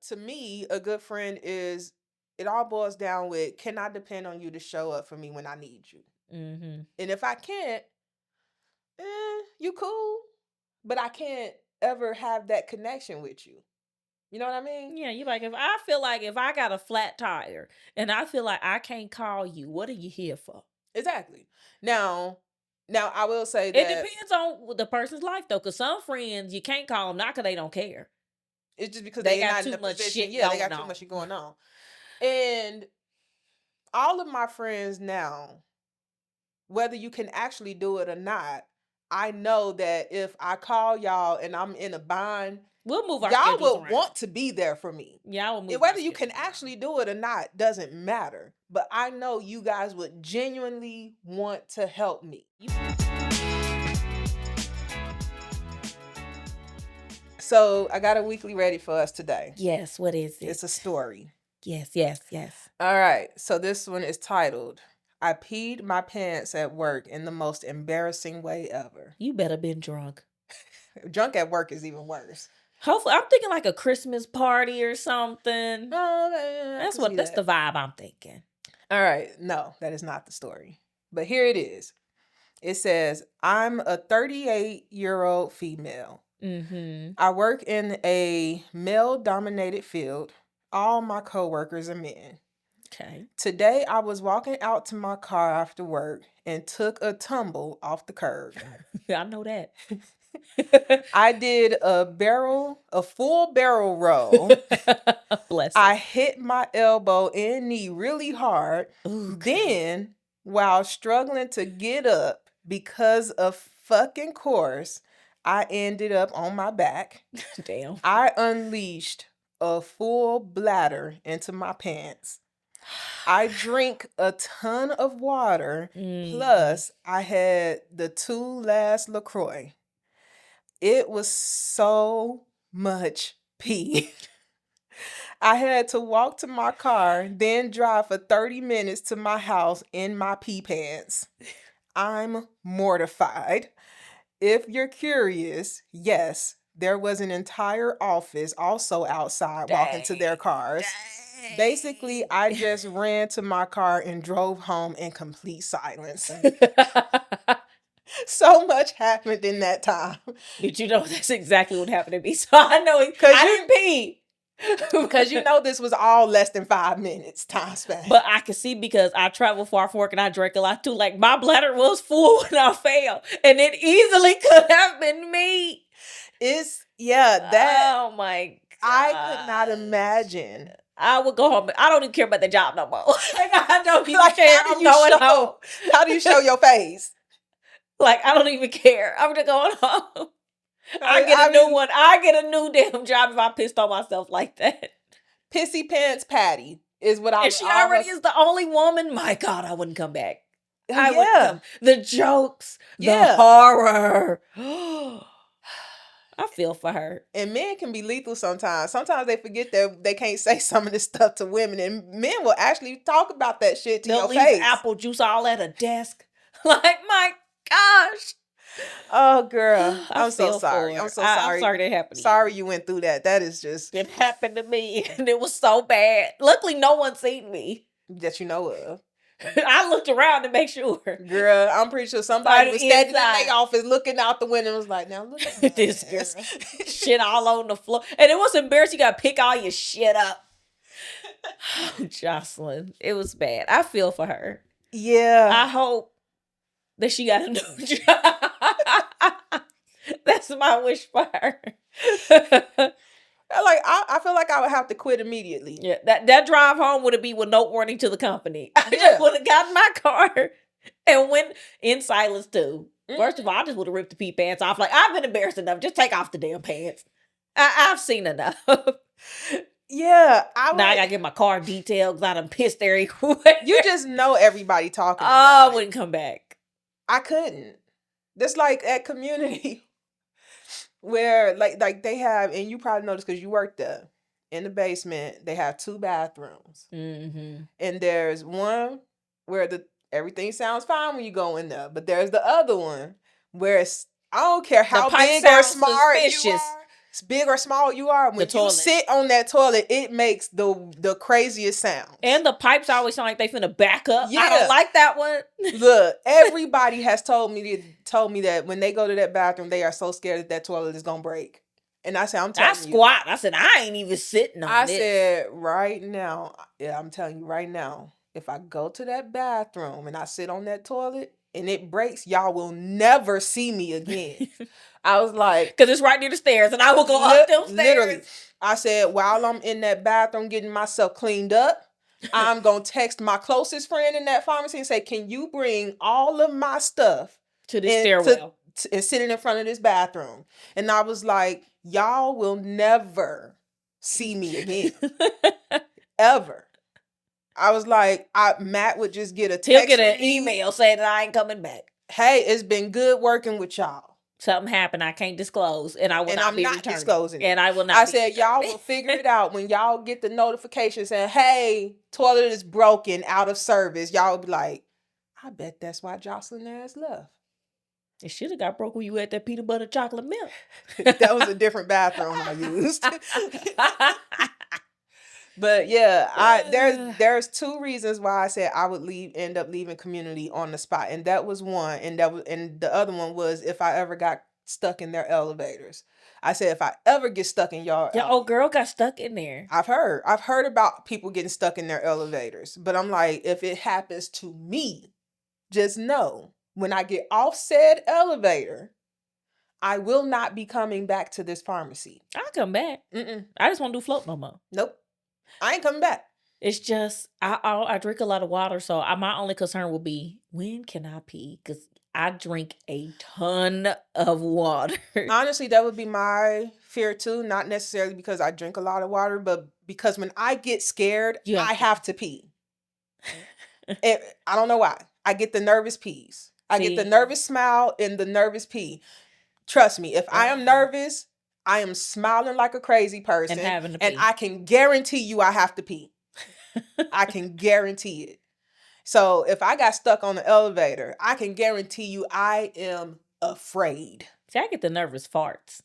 to me, a good friend is, it all boils down with, can I depend on you to show up for me when I need you? Mm-hmm. And if I can't, you cool, but I can't ever have that connection with you. You know what I mean? Yeah, you like, if I feel like if I got a flat tire and I feel like I can't call you, what are you here for? Exactly. Now I will say It that depends on the person's life though, because some friends you can't call them not because they don't care. it's just because They they're got not in too a much position. shit Yeah, they going got too on. much shit going on. And all of my friends now, whether you can actually do it or not, I know that if I call y'all and I'm in a bind, We'll move our y'all schedules will around. want to be there for me. Yeah, I will move Whether my you can schedules around. actually do it or not doesn't matter. But I know you guys would genuinely want to help me. So I got a weekly ready for us today. Yes, what is it? It's a story. Yes. All right. So this one is titled, I peed my pants at work in the most embarrassing way ever. You better been drunk. Drunk at work is even worse. Hopefully, I'm thinking like a Christmas party or something. Oh, That's the vibe I'm thinking. All right. No, that is not the story. But here it is. It says, I'm a 38-year-old female. Mm-hmm. I work in a male-dominated field. All my coworkers are men. Okay. Today, I was walking out to my car after work and took a tumble off the curb. I know that. I did a full barrel roll. Bless I her. hit my elbow and knee really hard. Okay. Then, while struggling to get up because of fucking course, I ended up on my back. Damn. I unleashed a full bladder into my pants. I drink a ton of water. Plus, I had the 2 last LaCroix. It was so much pee. I had to walk to my car, then drive for 30 minutes to my house in my pee pants. I'm mortified. If you're curious, yes, there was an entire office also outside walking to their cars. Dang. Basically, I just ran to my car and drove home in complete silence. So much happened in that time. Did you know that's exactly what happened to me? So I know I didn't pee. Because you know this was all less than 5 minutes time span. But I can see because I travel far for work and I drank a lot too. Like my bladder was full when I fell. And it easily could have been me. Oh my God. I could not imagine. I would go home. I don't even care about the job no more. Like, I don't even Like, care. I'm going home. How do you show your face? Like, I don't even care. I'm just going home. I get a new one. I get a new damn job if I pissed on myself like that. Pissy Pants Patty is what I. And she already is the only woman. My God, I wouldn't come back. I wouldn't come. The jokes, the horror. I feel for her. And men can be lethal sometimes. Sometimes they forget that they can't say some of this stuff to women, and men will actually talk about that shit to your face. Apple juice all at a desk. Like, my gosh. Oh, girl. I'm so sorry. I'm so sorry. I'm sorry that happened to you. Sorry you went through that. That is just... It happened to me, and it was so bad. Luckily, no one seen me. That you know of. I looked around to make sure. Girl, I'm pretty sure somebody was standing in their office looking out the window and was like, now look at this girl. Shit all on the floor. And it was embarrassing. You got to pick all your shit up. Oh, Jocelyn. It was bad. I feel for her. Yeah. I hope that she got a new job. That's my wish for her. Like, I feel like I would have to quit immediately. Yeah, that drive home would have been with no warning to the company. I just would have gotten my car and went in silence too. First of all, I just would have ripped the pee pants off. Like, I've been embarrassed enough. Just take off the damn pants. I've seen enough. Yeah. Now I got to get my car detailed because I done pissed everywhere. You just know everybody talking about I wouldn't come back. I couldn't. Just like at community where like they have, and you probably noticed because you worked there, in the basement, they have 2 bathrooms. Mm-hmm. And there's one where everything sounds fine when you go in there. But there's the other one where I don't care how big or smart you are. big or small you are, when you sit on that toilet, it makes the craziest sounds. And the pipes always sound like they finna back up. Yeah. I don't like that one. Look, everybody has told me that when they go to that bathroom, they are so scared that toilet is gonna break. And I said, I'm telling you. I squat. I said, I ain't even sitting on this. I said, right now, I'm telling you right now, if I go to that bathroom and I sit on that toilet and it breaks, y'all will never see me again. I was like, because it's right near the stairs, and I will go up them stairs. Literally, I said, while I'm in that bathroom getting myself cleaned up, I'm gonna text my closest friend in that pharmacy and say, can you bring all of my stuff to the stairwell and sit in front of this bathroom? And I was like, y'all will never see me again. Ever. I was like, Matt would just get a text. He'll get an email saying that I ain't coming back. Hey, it's been good working with y'all. Something happened I can't disclose, and I will not be returning. Disclosing. And I will not. I said, y'all will figure it out when y'all get the notification saying, hey, toilet is broken, out of service. Y'all will be like, I bet that's why Jocelyn ass left. It should have got broke when you had that peanut butter chocolate milk. That was a different bathroom I used. But yeah, there's two reasons why I said I would end up leaving community on the spot, and that was one, and the other one was if I ever got stuck in their elevators. I said if I ever get stuck in y'all, your old girl got stuck in there. I've heard about people getting stuck in their elevators, but I'm like, if it happens to me, just know when I get off said elevator, I will not be coming back to this pharmacy. I'll come back. I just won't do float no more. Nope. I ain't coming back. It's just, I drink a lot of water, so my only concern will be, when can I pee? Because I drink a ton of water. Honestly, that would be my fear too. Not necessarily because I drink a lot of water, but because when I get scared, I have to pee. I don't know why. I get the nervous pees. I get the nervous smile and the nervous pee. Trust me, if I am nervous, I am smiling like a crazy person. And having to pee. And I can guarantee you I have to pee. I can guarantee it. So if I got stuck on the elevator, I can guarantee you I am afraid. See, I get the nervous farts.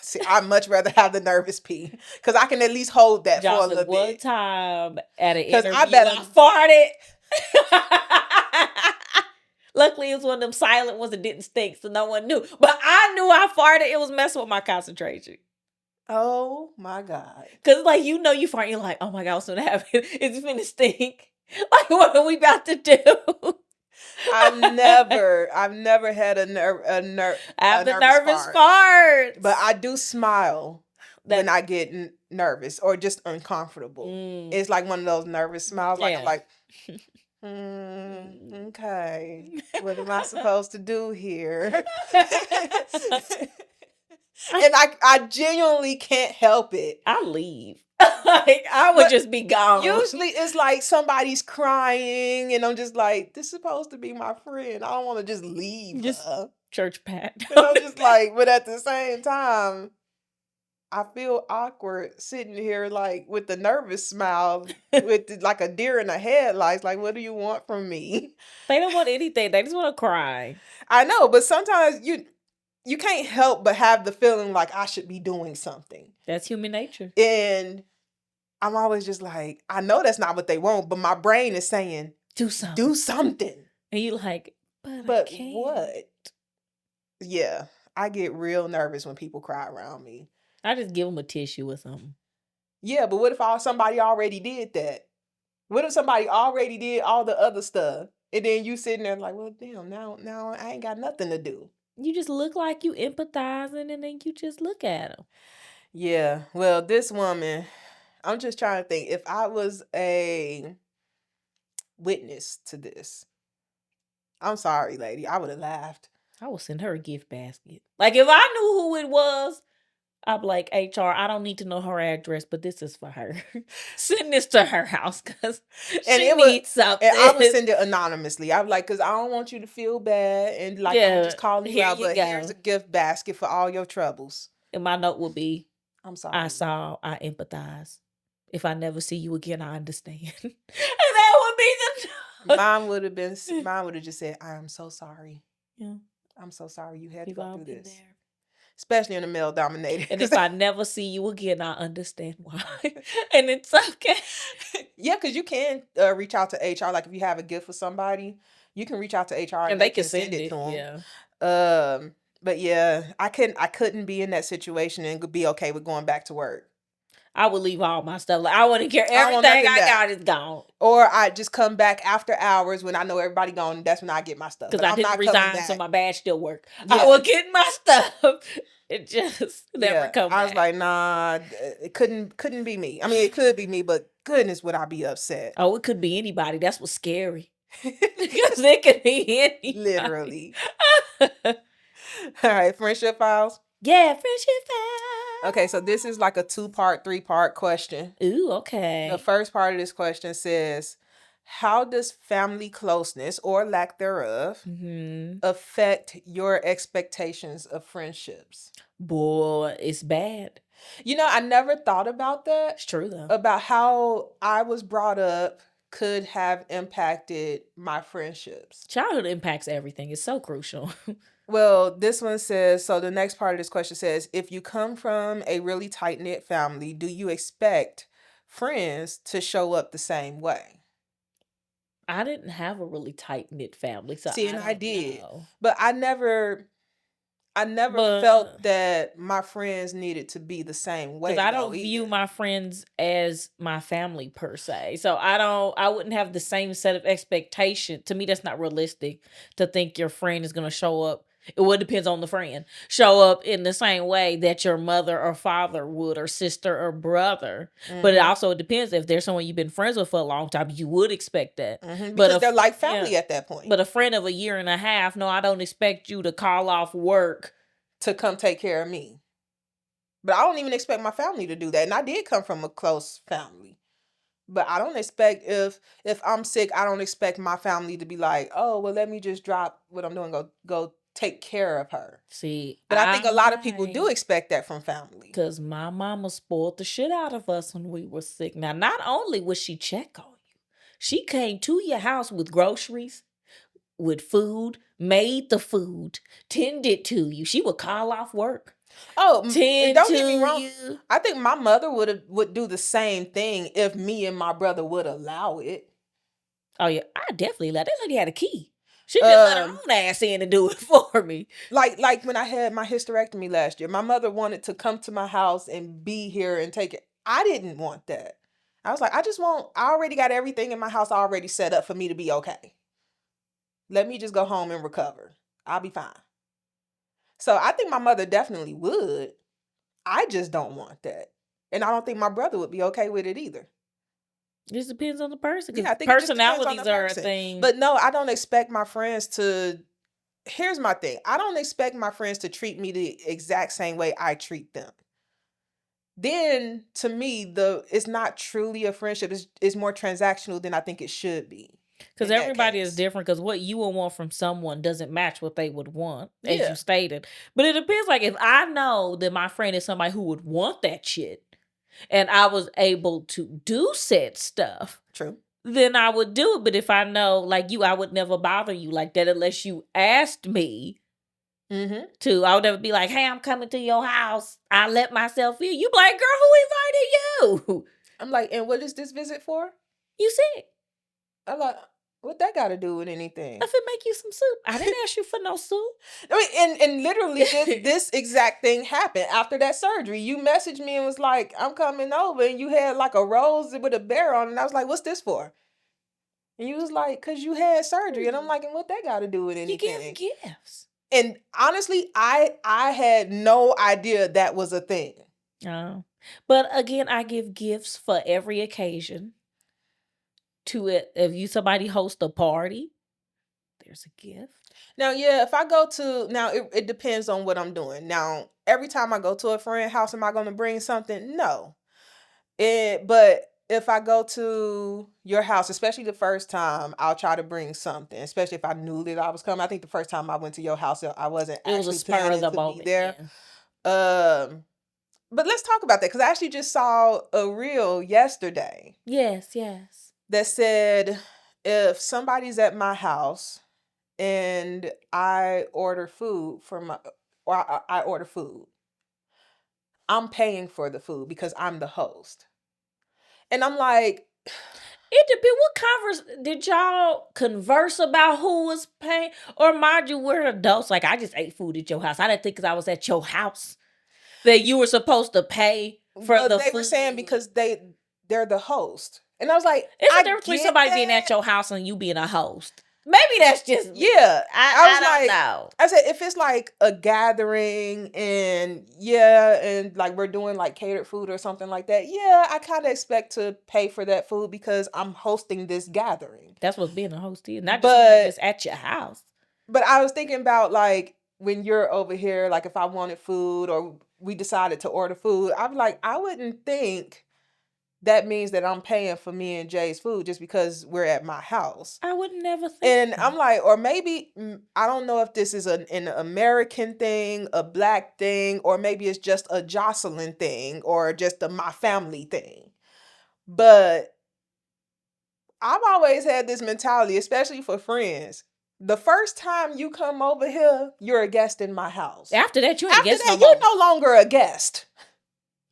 See, I'd much rather have the nervous pee. Because I can at least hold that for a little bit. One time at an interview, I farted. Luckily, it was one of them silent ones that didn't stink, so no one knew. But I knew I farted. It was messing with my concentration. Oh, my God. Because, like, you fart, you're like, oh, my God, what's going to happen? It's going to stink. Like, what are we about to do? I've never had a nervous fart. But I do smile when I get nervous or just uncomfortable. It's like one of those nervous smiles. Like, I'm like... okay, what am I supposed to do here? And I genuinely can't help it. I leave. Like, I would just be gone. Usually it's like somebody's crying and I'm just like, this is supposed to be my friend. I don't want to just leave. Just church pat. I'm just like, but at the same time, I feel awkward sitting here like with the nervous smile, with like a deer in the headlights. Like, what do you want from me? They don't want anything. They just want to cry. I know, but sometimes you can't help but have the feeling like I should be doing something. That's human nature. And I'm always just like, I know that's not what they want, but my brain is saying, do something. Do something. And you like, but I can't. What? Yeah, I get real nervous when people cry around me. I just give them a tissue or something. Yeah, but what if somebody already did that? What if somebody already did all the other stuff? And then you sitting there like, well, damn, now I ain't got nothing to do. You just look like you empathizing and then you just look at them. Yeah, well, this woman, I'm just trying to think. If I was a witness to this, I'm sorry, lady, I would have laughed. I would send her a gift basket. Like, if I knew who it was, I'd be like, HR, I don't need to know her address, but this is for her. Send this to her house because she needs something. And I would send it anonymously. I'm like, because I don't want you to feel bad. And like, I'm just calling you out, but here's a gift basket for all your troubles. And my note will be, I'm sorry. I empathize. If I never see you again, I understand. And that would be the Mine would have just said, I am so sorry. Yeah. I'm so sorry you had to go through this. There. especially in a male dominated. And if I never see you again, I understand why. And it's okay. Yeah, because you can reach out to HR. Like if you have a gift for somebody, you can reach out to HR And they can send it to them. Yeah. But yeah, I couldn't be in that situation and be okay with going back to work. I would leave all my stuff. Like I wouldn't care. I want Everything nothing I back. got is gone. Or I just come back after hours when I know everybody gone. That's when I get my stuff. Because But I I'm didn't not coming resign, back. so my badge still work. Yeah. I will get my stuff. It just never come I was back. like, nah, it couldn't be me. I mean, it could be me, but goodness, would I be upset? Oh, it could be anybody. That's what's scary. Because it could be anybody. Literally. All right, friendship files. Yeah, friendship files. Okay, so this is like a 2-part, 3-part question. Ooh, okay. The first part of this question says, how does family closeness or lack thereof affect your expectations of friendships? Boy, it's bad. You know, I never thought about that. It's true though. About how I was brought up could have impacted my friendships. Childhood impacts everything. It's so crucial. Well, this one says, so the next part of this question says, if you come from a really tight-knit family, do you expect friends to show up the same way? I didn't have a really tight-knit family. So See, and I did. know. But I never felt that my friends needed to be the same way. Because I don't view my friends as my family per se. So I wouldn't have the same set of expectation. To me, that's not realistic to think your friend is going to show up. It depends on the friend. Show up in the same way that your mother or father would, or sister or brother. But it also depends. If there's someone you've been friends with for a long time, you would expect that. Because they're like family at that point. But a friend of a year and a half, no, I don't expect you to call off work to come take care of me. But I don't even expect my family to do that. And I did come from a close family. But I don't expect, if I'm sick, I don't expect my family to be like, oh, well, let me just drop what I'm doing, go take care of her. See, but I think a lot of people do expect that from family. Because my mama spoiled the shit out of us when we were sick. Now, not only would she check on you, she came to your house with groceries, with food, made the food, tended to you. She would call off work. Oh, don't get me wrong. I think my mother would do the same thing if me and my brother would allow it. Oh yeah, I definitely let that lady had a key. She just let her own ass in and do it for me. Like when I had my hysterectomy last year, my mother wanted to come to my house and be here and take it. I didn't want that. I was like, I already got everything in my house already set up for me to be okay. Let me just go home and recover. I'll be fine. So I think my mother definitely would. I just don't want that. And I don't think my brother would be okay with it either. It just depends on the person. Yeah, I think personalities are a thing. But no, I don't expect my friends to... Here's my thing. I don't expect my friends to treat me the exact same way I treat them. Then, to me, it's not truly a friendship. It's more transactional than I think it should be. Because everybody is different. Because what you would want from someone doesn't match what they would want, as you stated. But it depends. Like, if I know that my friend is somebody who would want that shit, and I was able to do said stuff, true, then I would do it. But if I know, like you, I would never bother you like that unless you asked me to. I would never be like, hey, I'm coming to your house. I let myself in. You be like, girl, who invited you? I'm like, and what is this visit for? You sick. I'm like, what that got to do with anything? If it make you some soup. I didn't ask you for no soup. I mean, and literally this exact thing happened after that surgery. You messaged me and was like, I'm coming over, and you had like a rose with a bear on it. And I was like, what's this for? And you was like, because you had surgery. And I'm like, and what that got to do with anything? You give gifts. And honestly, I had no idea that was a thing. Oh. But again, I give gifts for every occasion. To it, if somebody hosts a party, there's a gift. Now, yeah, if I go to, now it depends on what I'm doing. Now, every time I go to a friend's house, am I going to bring something? No. But if I go to your house, especially the first time, I'll try to bring something, especially if I knew that I was coming. I think the first time I went to your house, I wasn't actually planning to be there. Yeah. But let's talk about that, because I actually just saw a reel yesterday. Yes. That said, if somebody's at my house and I order food I order food, I'm paying for the food because I'm the host. And I'm like, it depends. What did y'all converse about who was paying? Or mind you, we're adults. Like, I just ate food at your house. I didn't think because I was at your house that you were supposed to pay for the they food. were saying because they're the host. And I was like, it's a I difference between get somebody that. being at your house and you being a host. Maybe that's just me. Yeah. I don't know. I said, if it's like a gathering and and like we're doing like catered food or something like that, I kind of expect to pay for that food because I'm hosting this gathering. That's what being a host is. Not just at your house. But I was thinking about like when you're over here, like if I wanted food or we decided to order food, I'm like, I wouldn't think that means that I'm paying for me and Jay's food just because we're at my house. I would never think. And I'm like, or maybe, I don't know if this is an American thing, a Black thing, or maybe it's just a Jocelyn thing or just a my family thing. But I've always had this mentality, especially for friends. The first time you come over here, you're a guest in my house. After that, you ain't a guest no more. You're no longer a guest.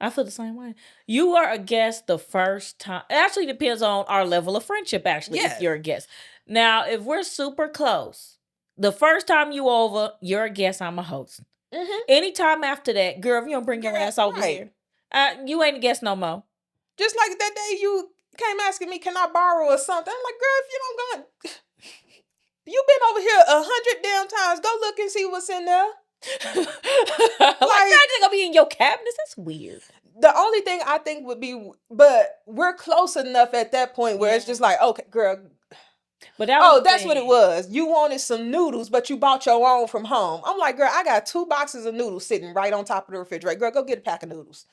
I feel the same way. You are a guest the first time. It actually depends on our level of friendship, actually, if you're a guest. Now, if we're super close, the first time you over, you're a guest, I'm a host. Mm-hmm. Anytime after that, girl, if you don't bring your ass over here, you ain't a guest no more. Just like that day you came asking me, can I borrow or something? I'm like, girl, if you don't go, you've been over here 100 damn times. Go look and see what's in there. Like not gonna be in your cabinets. That's weird. The only thing I think would be, but we're close enough at that point where it's just like, okay, girl. But that's what it was. You wanted some noodles, but you bought your own from home. I'm like, girl, I got 2 boxes of noodles sitting right on top of the refrigerator. Girl, go get a pack of noodles.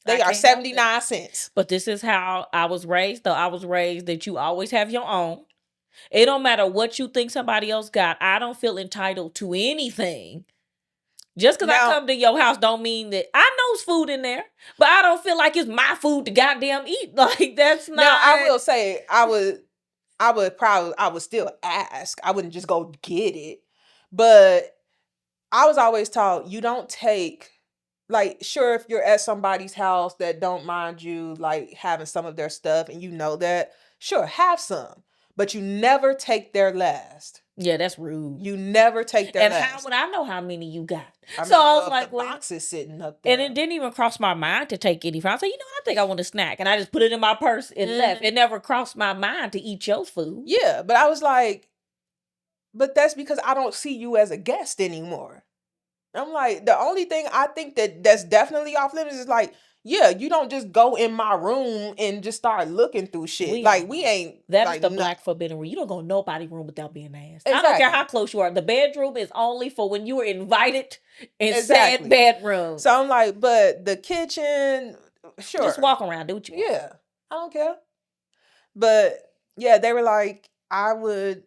They are 79 cents. But this is how I was raised, though. I was raised that you always have your own. It don't matter what you think somebody else got. I don't feel entitled to anything. Just because I come to your house don't mean that I know it's food in there, but I don't feel like it's my food to goddamn eat. Like, that's not. Now, I will say, I would still ask. I wouldn't just go get it. But I was always taught, you don't take, like, sure, if you're at somebody's house that don't mind you, like, having some of their stuff and you know that, sure, have some. But you never take their last. Yeah, that's rude. You never take their last. And how would I know how many you got? I was like, the box is sitting up there. And it didn't even cross my mind to take any. I said, you know what? I think I want a snack. And I just put it in my purse and left. It never crossed my mind to eat your food. Yeah, but I was like, but that's because I don't see you as a guest anymore. I'm like, the only thing I think that's definitely off limits is like, yeah, you don't just go in my room and just start looking through shit. We ain't. That like, is the Black forbidden rule. You don't go in nobody's room without being asked. Exactly. I don't care how close you are. The bedroom is only for when you are invited in said bedroom. So I'm like, but the kitchen, sure. Just walk around, do what you want. Yeah, I don't care. But yeah, they were like, I would,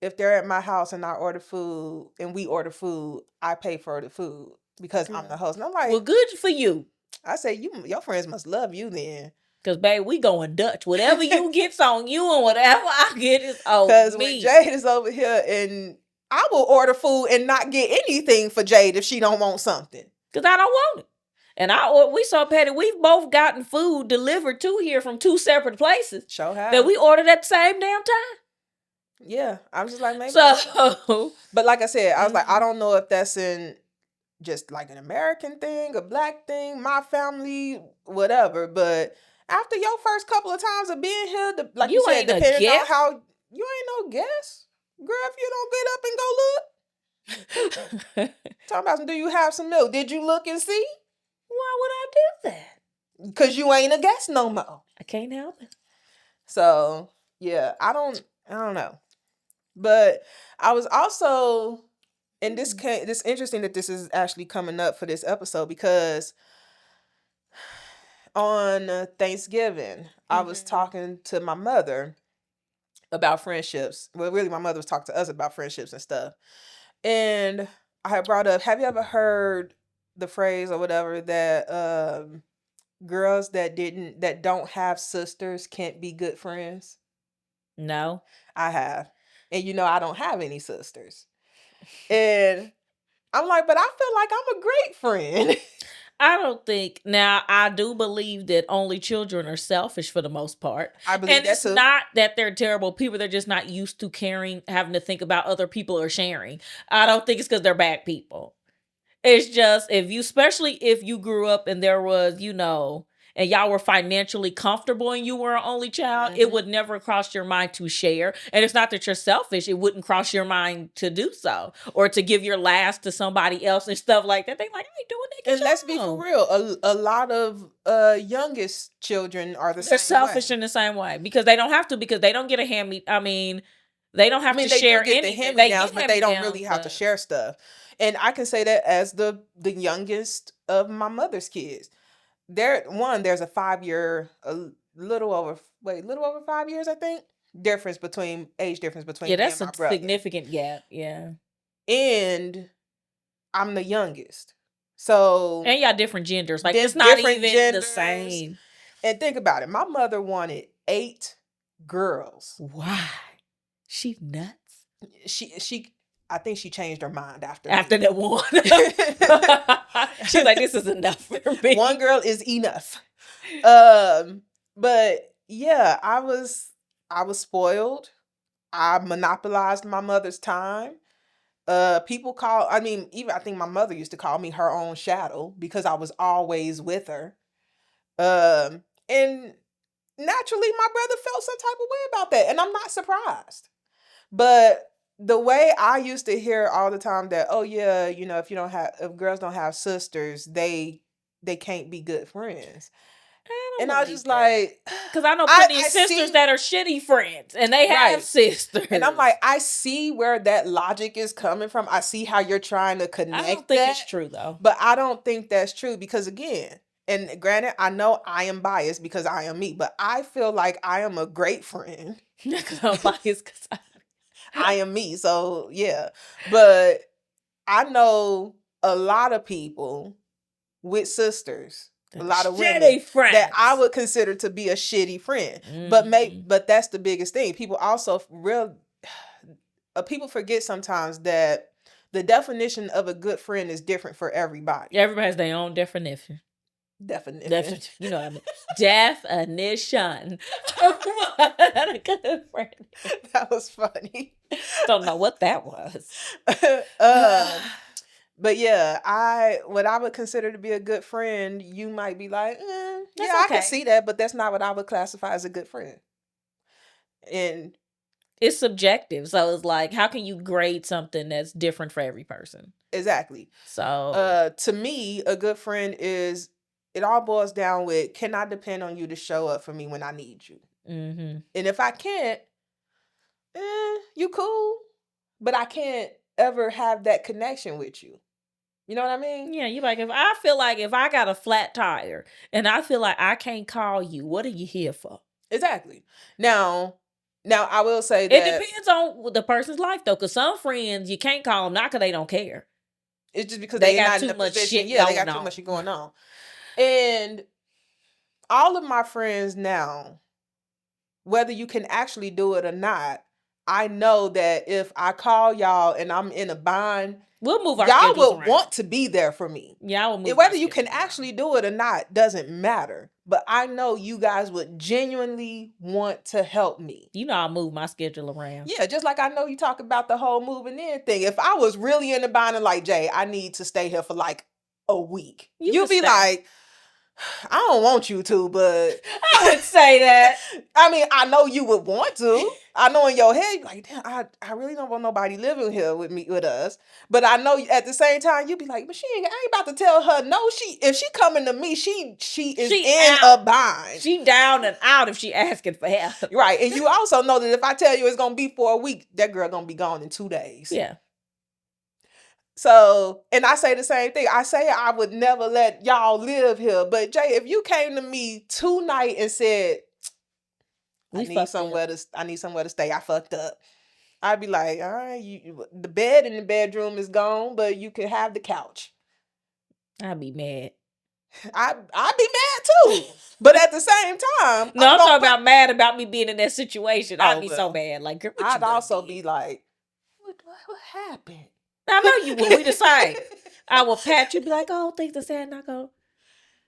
if they're at my house and I order food and we order food, I pay for the food because I'm the host. And I'm like, well, good for you. I say, your friends must love you then. Because, babe, we going Dutch. Whatever you get's on you and whatever I get is on me. Because when Jade is over here and I will order food and not get anything for Jade if she don't want something. Because I don't want it. And we so petty. We've both gotten food delivered to here from 2 separate places. Sure have. That we ordered at the same damn time. Yeah. I was just like, maybe. So. But like I said, I was like, I don't know if that's in just like an American thing, a Black thing, my family, whatever. But after your first couple of times of being here, like you said, depending on how, you ain't no guest. Girl, if you don't get up and go look. Talking about, do you have some milk? Did you look and see? Why would I do that? Because you ain't a guest no more. I can't help it. So, yeah, I don't know. But I was also... And this interesting that this is actually coming up for this episode because on Thanksgiving, I was talking to my mother about friendships. Well, really, my mother was talking to us about friendships and stuff. And I had brought up, have you ever heard the phrase or whatever that girls that don't have sisters can't be good friends? No. I have. And I don't have any sisters. And I'm like, but I feel like I'm a great friend. I don't think. Now, I do believe that only children are selfish for the most part. I believe And that it's too. not that they're terrible people. They're just not used to caring, having to think about other people or sharing. I don't think it's because they're bad people. It's just if you, especially if you grew up and there was, and y'all were financially comfortable and you were an only child, it would never cross your mind to share. And it's not that you're selfish, it wouldn't cross your mind to do so or to give your last to somebody else and stuff like that. They like, I ain't doing that. And let's be for real, a lot of youngest children are the They're same selfish way. in the same way because they don't have to, because they don't get a hand me. I mean, they don't have to they share do get the anything. hand-me-downs, They but get they don't hand-me-downs, really have to but share stuff. And I can say that as the youngest of my mother's kids. There's a 5 year, little over 5 years, I think, age difference between yeah, me that's and a my brother. significant gap. Yeah. And I'm the youngest. So And y'all different genders. Like, there's it's not different even the genders. same. And think about it. My mother wanted 8 girls. Why? She nuts. She I think she changed her mind after That one. She's like, this is enough for me. One girl is enough. But yeah, I was spoiled. I monopolized my mother's time. People even I think my mother used to call me her own shadow because I was always with her. And naturally my brother felt some type of way about that, and I'm not surprised. But the way I used to hear all the time that, oh yeah, if girls don't have sisters, they can't be good friends. And I was just like, because I know plenty of sisters that are shitty friends and they have sisters. And I'm like, I see where that logic is coming from. I see how you're trying to connect. I don't think it's true though. But I don't think that's true because, again, and granted, I know I am biased because I am me, but I feel like I am a great friend. Because I'm biased because I am me. So yeah. But I know a lot of people with sisters, a lot of women that I would consider to be a shitty friend. But that's the biggest thing. People also people forget sometimes that the definition of a good friend is different for everybody. Everybody has their own definition. You know what I mean? Definition. A good friend. That was funny. Don't know what that was. But yeah, what I would consider to be a good friend, you might be like, yeah, I can see that, but that's not what I would classify as a good friend. And it's subjective. So it's like, how can you grade something that's different for every person? Exactly. So to me, a good friend is, it all boils down with, can I depend on you to show up for me when I need you? Mm-hmm. And if I can't, you cool, but I can't ever have that connection with you. You know what I mean? Yeah, you like, if I feel like if I got a flat tire and I feel like I can't call you, what are you here for? Exactly. Now I will say that it depends on the person's life though, because some friends you can't call them not because they don't care. It's just because they got too much shit. Yeah, they got too much shit going on. And all of my friends now, whether you can actually do it or not, I know that if I call y'all and I'm in a bind, we'll move our y'all will around. Want to be there for me. Yeah, we'll move. Whether you can actually do it or not doesn't matter. But I know you guys would genuinely want to help me. You know, I'll move my schedule around. Yeah, just like I know you talk about the whole moving in thing. If I was really in the bind and like, Jay, I need to stay here for like a week, you'd be like, I don't want you to, but I would say that. I mean, I know you would want to. I know in your head, you're like, damn, I really don't want nobody living here with us. But I know at the same time, you'd be like, but I ain't about to tell her no. If she coming to me, she is in a bind. She down and out if she asking for help. Right. And you also know that if I tell you it's gonna be for a week, that girl gonna be gone in 2 days. Yeah. So, and I say the same thing. I say I would never let y'all live here. But Jay, if you came to me tonight and said, I need somewhere to stay, I fucked up, I'd be like, all right, the bed in the bedroom is gone, but you can have the couch. I'd be mad. I'd be mad too. But at the same time, no, I'm talking about mad about me being in that situation. I'd be so mad. Like, I'd also be like, what happened? I know you would. We the same. I will pat you, be like, oh, things are sad, and I go,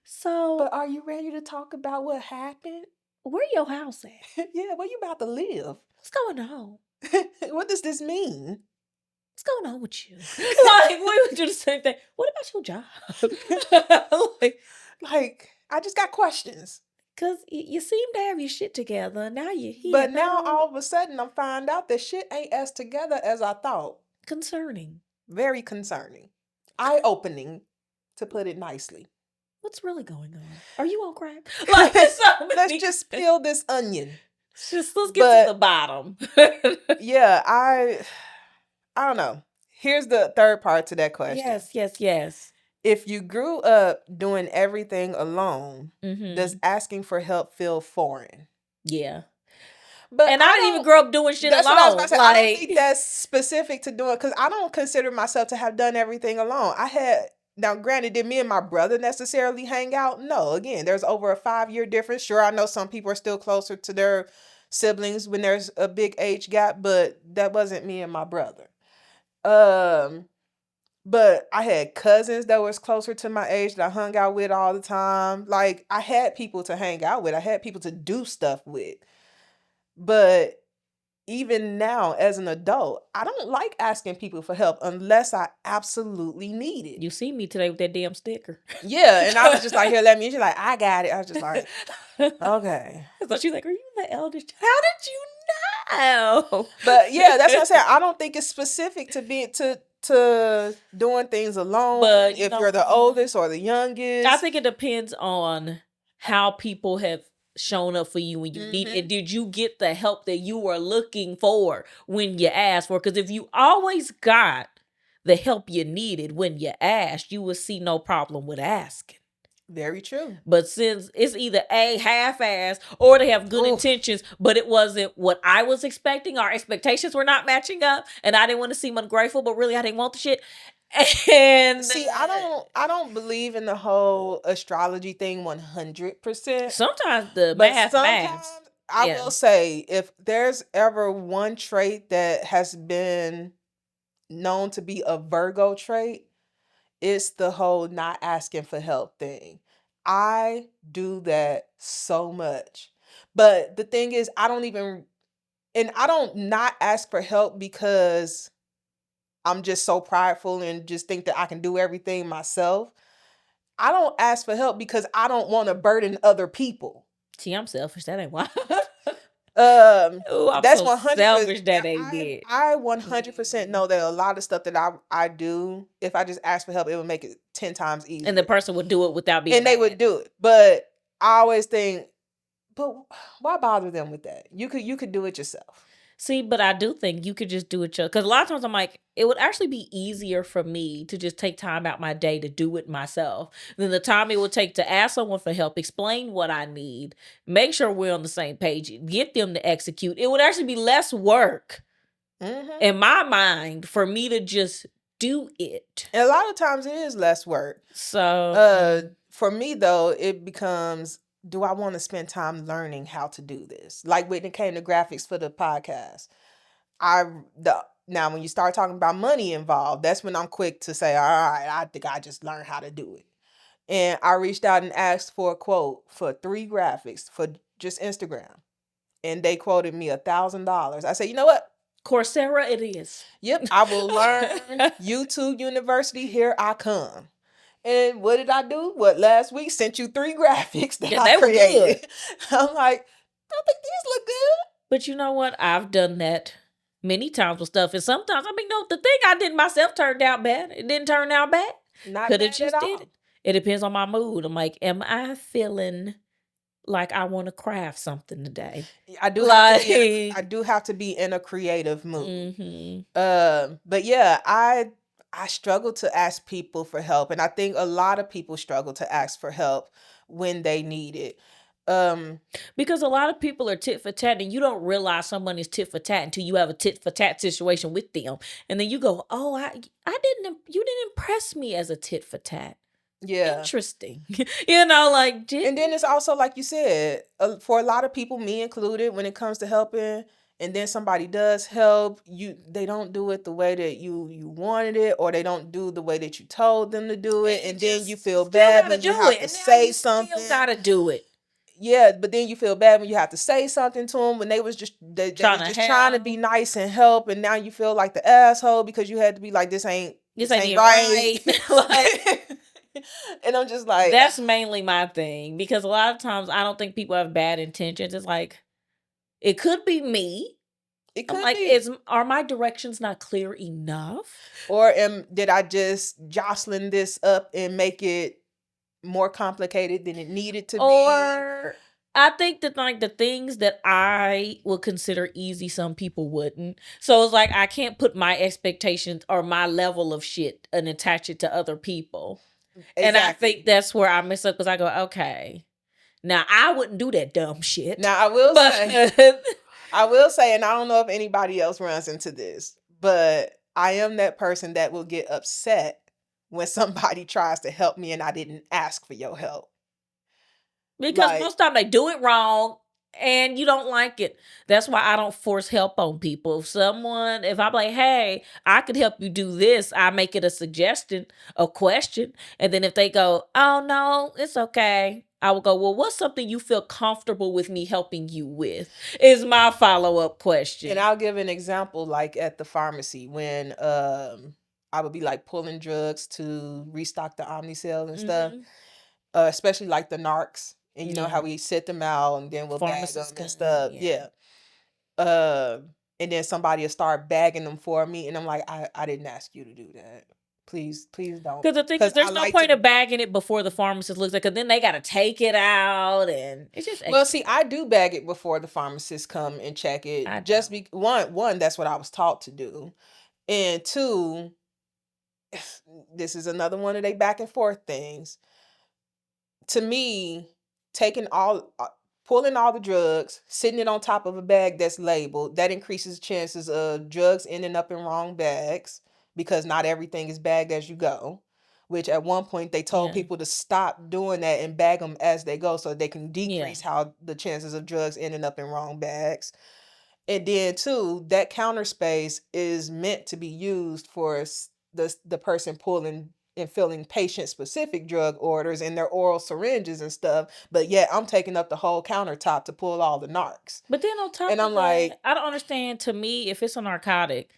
So, But are you ready to talk about what happened? where your house at? Yeah, where you about to live? What's going on? What does this mean? What's going on with you? Like, we would do the same thing. What about your job? Like, I just got questions. Because you seem to have your shit together. Now you're here. But now all of a sudden I'm find out that shit ain't as together as I thought. Concerning. Very concerning. Eye-opening, to put it nicely. What's really going on? Are you on crack? Like, let's just peel this onion. Let's get to the bottom. Yeah, I don't know. Here's the third part to that question. Yes. If you grew up doing everything alone, does asking for help feel foreign? Yeah. But I didn't even grow up doing shit that's alone. What I was about to say. I don't think that's specific to doing, because I don't consider myself to have done everything alone. Now, granted, did me and my brother necessarily hang out? No. Again, there's over a 5-year difference. Sure, I know some people are still closer to their siblings when there's a big age gap, but that wasn't me and my brother. But I had cousins that was closer to my age that I hung out with all the time. Like, I had people to hang out with. I had people to do stuff with. But even now, as an adult, I don't like asking people for help unless I absolutely need it. You see me today with that damn sticker. Yeah, and I was just like, here, let me. She's like, I got it. I was just like, okay. So she's like, are you the eldest? How did you know? But yeah, that's what I said. I don't think it's specific to being to doing things alone. But if you're the oldest or the youngest, I think it depends on how people have shown up for you when you need it. Did you get the help that you were looking for when you asked for? Because if you always got the help you needed when you asked, you would see no problem with asking. Very true. But since it's either A, half-ass, or they have good intentions, but it wasn't what I was expecting, our expectations were not matching up, and I didn't want to seem ungrateful, but really I didn't want the shit. And see, I don't believe in the whole astrology thing 100%. Sometimes the math. I will say, if there's ever one trait that has been known to be a Virgo trait, it's the whole not asking for help thing. I do that so much. But the thing is, I don't not ask for help because I'm just so prideful and just think that I can do everything myself. I don't ask for help because I don't want to burden other people. See, I'm selfish. That ain't why. That's so 100%. Selfish that ain't it. I 100% know that a lot of stuff that I do, if I just ask for help, it would make it 10 times easier. And the person would do it without being. And they would do it. But I always think, but why bother them with that? You could do it yourself. See, but I do think you could just do it yourself. Because a lot of times I'm like, it would actually be easier for me to just take time out my day to do it myself than the time it would take to ask someone for help, explain what I need, make sure we're on the same page, get them to execute. It would actually be less work in my mind for me to just do it. And a lot of times it is less work. So for me though, it becomes, do I want to spend time learning how to do this? Like when it came to graphics for the podcast, now when you start talking about money involved, that's when I'm quick to say, all right, I think I just learned how to do it. And I reached out and asked for a quote for 3 graphics for just Instagram. And they quoted me $1,000. I said, you know what? Coursera it is. Yep, I will learn. YouTube University, here I come. And what did I do? Last week sent you 3 graphics that I created. I'm like, I think these look good. But you know what? I've done that many times with stuff. And sometimes, no, the thing I did myself turned out bad. It didn't turn out bad. Not bad at all. Did it. It depends on my mood. I'm like, am I feeling like I want to craft something today? I do have to be in a creative mood. But yeah, I struggle to ask people for help, and I think a lot of people struggle to ask for help when they need it. Because a lot of people are tit for tat, and you don't realize someone is tit for tat until you have a tit for tat situation with them, and then you go, "Oh, you didn't impress me as a tit for tat." Yeah, interesting. And then it's also like you said, for a lot of people, me included, when it comes to helping, and then somebody does help you, they don't do it the way that you wanted it, or they don't do the way that you told them to do it, and then you feel bad when you have to say something. Still gotta do it. Yeah, but then you feel bad when you have to say something to them when they was just they was just trying to be nice and help, and now you feel like the asshole because you had to be like, this ain't right. Like, and I'm just like, that's mainly my thing, because a lot of times I don't think people have bad intentions. It's like, it could be me. It could like, be. Are my directions not clear enough? Or did I just jostling this up and make it more complicated than it needed to be? Or I think that like the things that I would consider easy, some people wouldn't. So it's like I can't put my expectations or my level of shit and attach it to other people. Exactly. And I think that's where I mess up, because I go, okay, now I wouldn't do that dumb shit. Now I will say, and I don't know if anybody else runs into this, but I am that person that will get upset when somebody tries to help me and I didn't ask for your help. Because most of the time they do it wrong and you don't like it. That's why I don't force help on people. If I'm like, hey, I could help you do this, I make it a suggestion, a question. And then if they go, oh no, it's okay, I will go, well, what's something you feel comfortable with me helping you with? Is my follow-up question. And I'll give an example, like at the pharmacy when I would be like pulling drugs to restock the Omnicell and stuff, especially like the narcs, and you know how we set them out and then we'll bag them and stuff. Yeah. And then somebody will start bagging them for me, and I'm like, I didn't ask you to do that. Please don't. Because the thing is, there's no point of bagging it before the pharmacist looks at it, because then they got to take it out, and it's just extra. Well, see, I do bag it before the pharmacist come and check it. One, that's what I was taught to do, and two, this is another one of they back and forth things. To me, pulling all the drugs, sitting it on top of a bag that's labeled, that increases chances of drugs ending up in wrong bags, because not everything is bagged as you go, which at one point they told people to stop doing that and bag them as they go so they can decrease how the chances of drugs ending up in wrong bags. And then two, that counter space is meant to be used for the person pulling and filling patient-specific drug orders in their oral syringes and stuff, but yet I'm taking up the whole countertop to pull all the narcs. But then on top of that, like, I don't understand. To me, if it's a narcotic,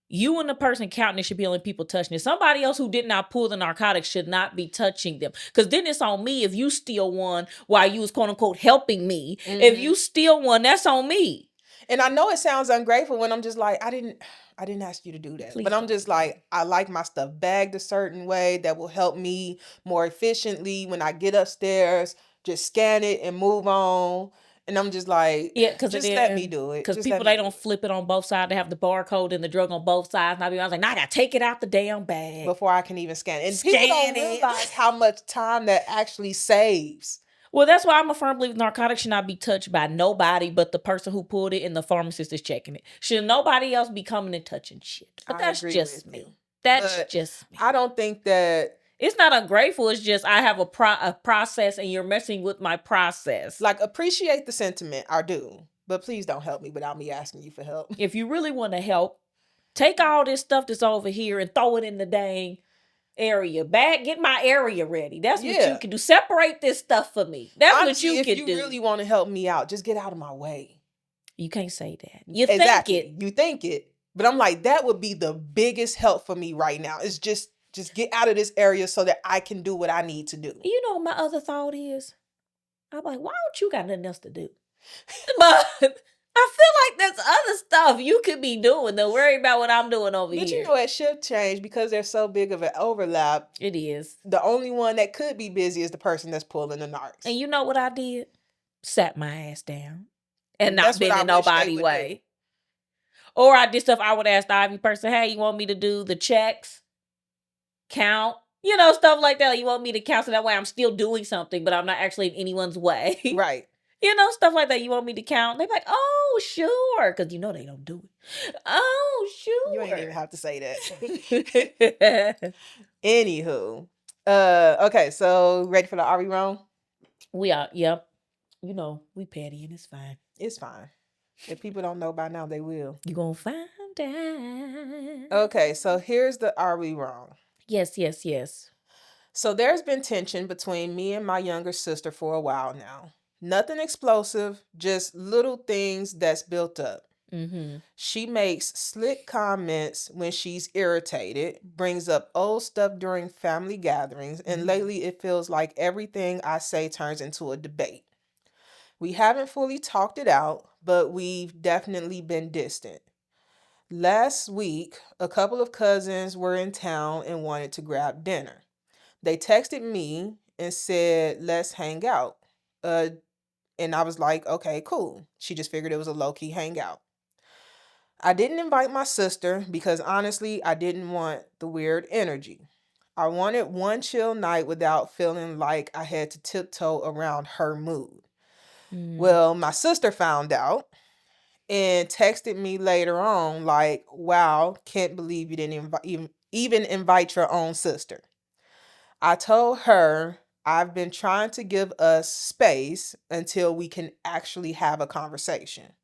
you and the person counting it should be only people touching it. Somebody else who did not pull the narcotics should not be touching them. Because then it's on me if you steal one while you was quote-unquote helping me. If you steal one, that's on me. And I know it sounds ungrateful when I'm just like, I didn't ask you to do that. Please, but I'm just like, I like my stuff bagged a certain way that will help me more efficiently when I get upstairs, just scan it and move on. And I'm just like, because just let me do it. Because people, they don't flip it on both sides. They have the barcode and the drug on both sides. And I was like, nah, I gotta take it out the damn bag before I can even scan it. And people don't realize how much time that actually saves. Well, that's why I'm a firm believer narcotics should not be touched by nobody but the person who pulled it and the pharmacist is checking it. Should nobody else be coming and touching shit? But that's just me. That's just me. I don't think that... It's not ungrateful. It's just I have a process and you're messing with my process. Like, appreciate the sentiment. I do. But please don't help me without me asking you for help. If you really want to help, take all this stuff that's over here and throw it in the dang area. Get my area ready. That's what you can do. Separate this stuff for me. That's honestly, what you can do. If you really want to help me out, just get out of my way. You can't say that. You think it. You think it. But I'm like, that would be the biggest help for me right now. It's just get out of this area so that I can do what I need to do. You know what my other thought is? I'm like, why don't you got nothing else to do? But I feel like there's other stuff you could be doing. Don't worry about what I'm doing over here. But you know, at shift change, because there's so big of an overlap. It is. The only one that could be busy is the person that's pulling the narcs. And you know what I did? Sat my ass down and not been in nobody's way. Or I did stuff I would ask the Ivy person, hey, you want me to do the checks? Count? You know, stuff like that. You want me to count so that way I'm still doing something, but I'm not actually in anyone's way. Right. You know, stuff like that. You want me to count? They're like, oh, sure. Because you know they don't do it. Oh, sure. You ain't even have to say that. Anywho. Okay, so ready for the Are We Wrong? We are, yep. You know, we petty and it's fine. It's fine. If people don't know by now, they will. You gonna find out. Okay, so here's the are we wrong? Yes. So there's been tension between me and my younger sister for a while now. Nothing explosive, just little things that's built up. Mm-hmm. She makes slick comments when she's irritated, brings up old stuff during family gatherings, and lately it feels like everything I say turns into a debate. We haven't fully talked it out, but we've definitely been distant. Last week, a couple of cousins were in town and wanted to grab dinner. They texted me and said, let's hang out. And I was like, okay, cool. She just figured it was a low key hangout. I didn't invite my sister because honestly, I didn't want the weird energy. I wanted one chill night without feeling like I had to tiptoe around her mood. Well, my sister found out and texted me later on, like, wow, can't believe you didn't even invite your own sister. I told her I've been trying to give us space until we can actually have a conversation.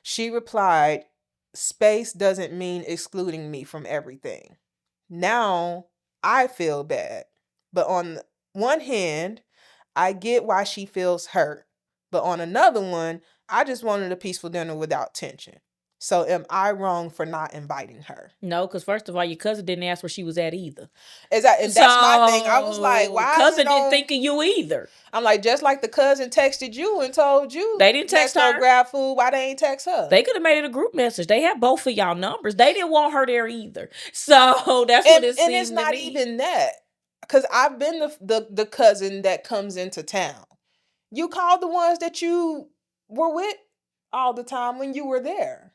She replied, space doesn't mean excluding me from everything. Now I feel bad. But on one hand, I get why she feels hurt. But on another one, I just wanted a peaceful dinner without tension. So am I wrong for not inviting her? No, because first of all, your cousin didn't ask where she was at either. Exactly. And that's my thing. I was like, why cousin is it on... didn't think of you either. I'm like, just like the cousin texted you and told you they didn't text her, grab food, why they ain't text her? They could have made it a group message. They have both of y'all numbers. They didn't want her there either. So that's what it seems to me. And it's not even that. Because I've been the cousin that comes into town. You called the ones that you were with all the time when you were there.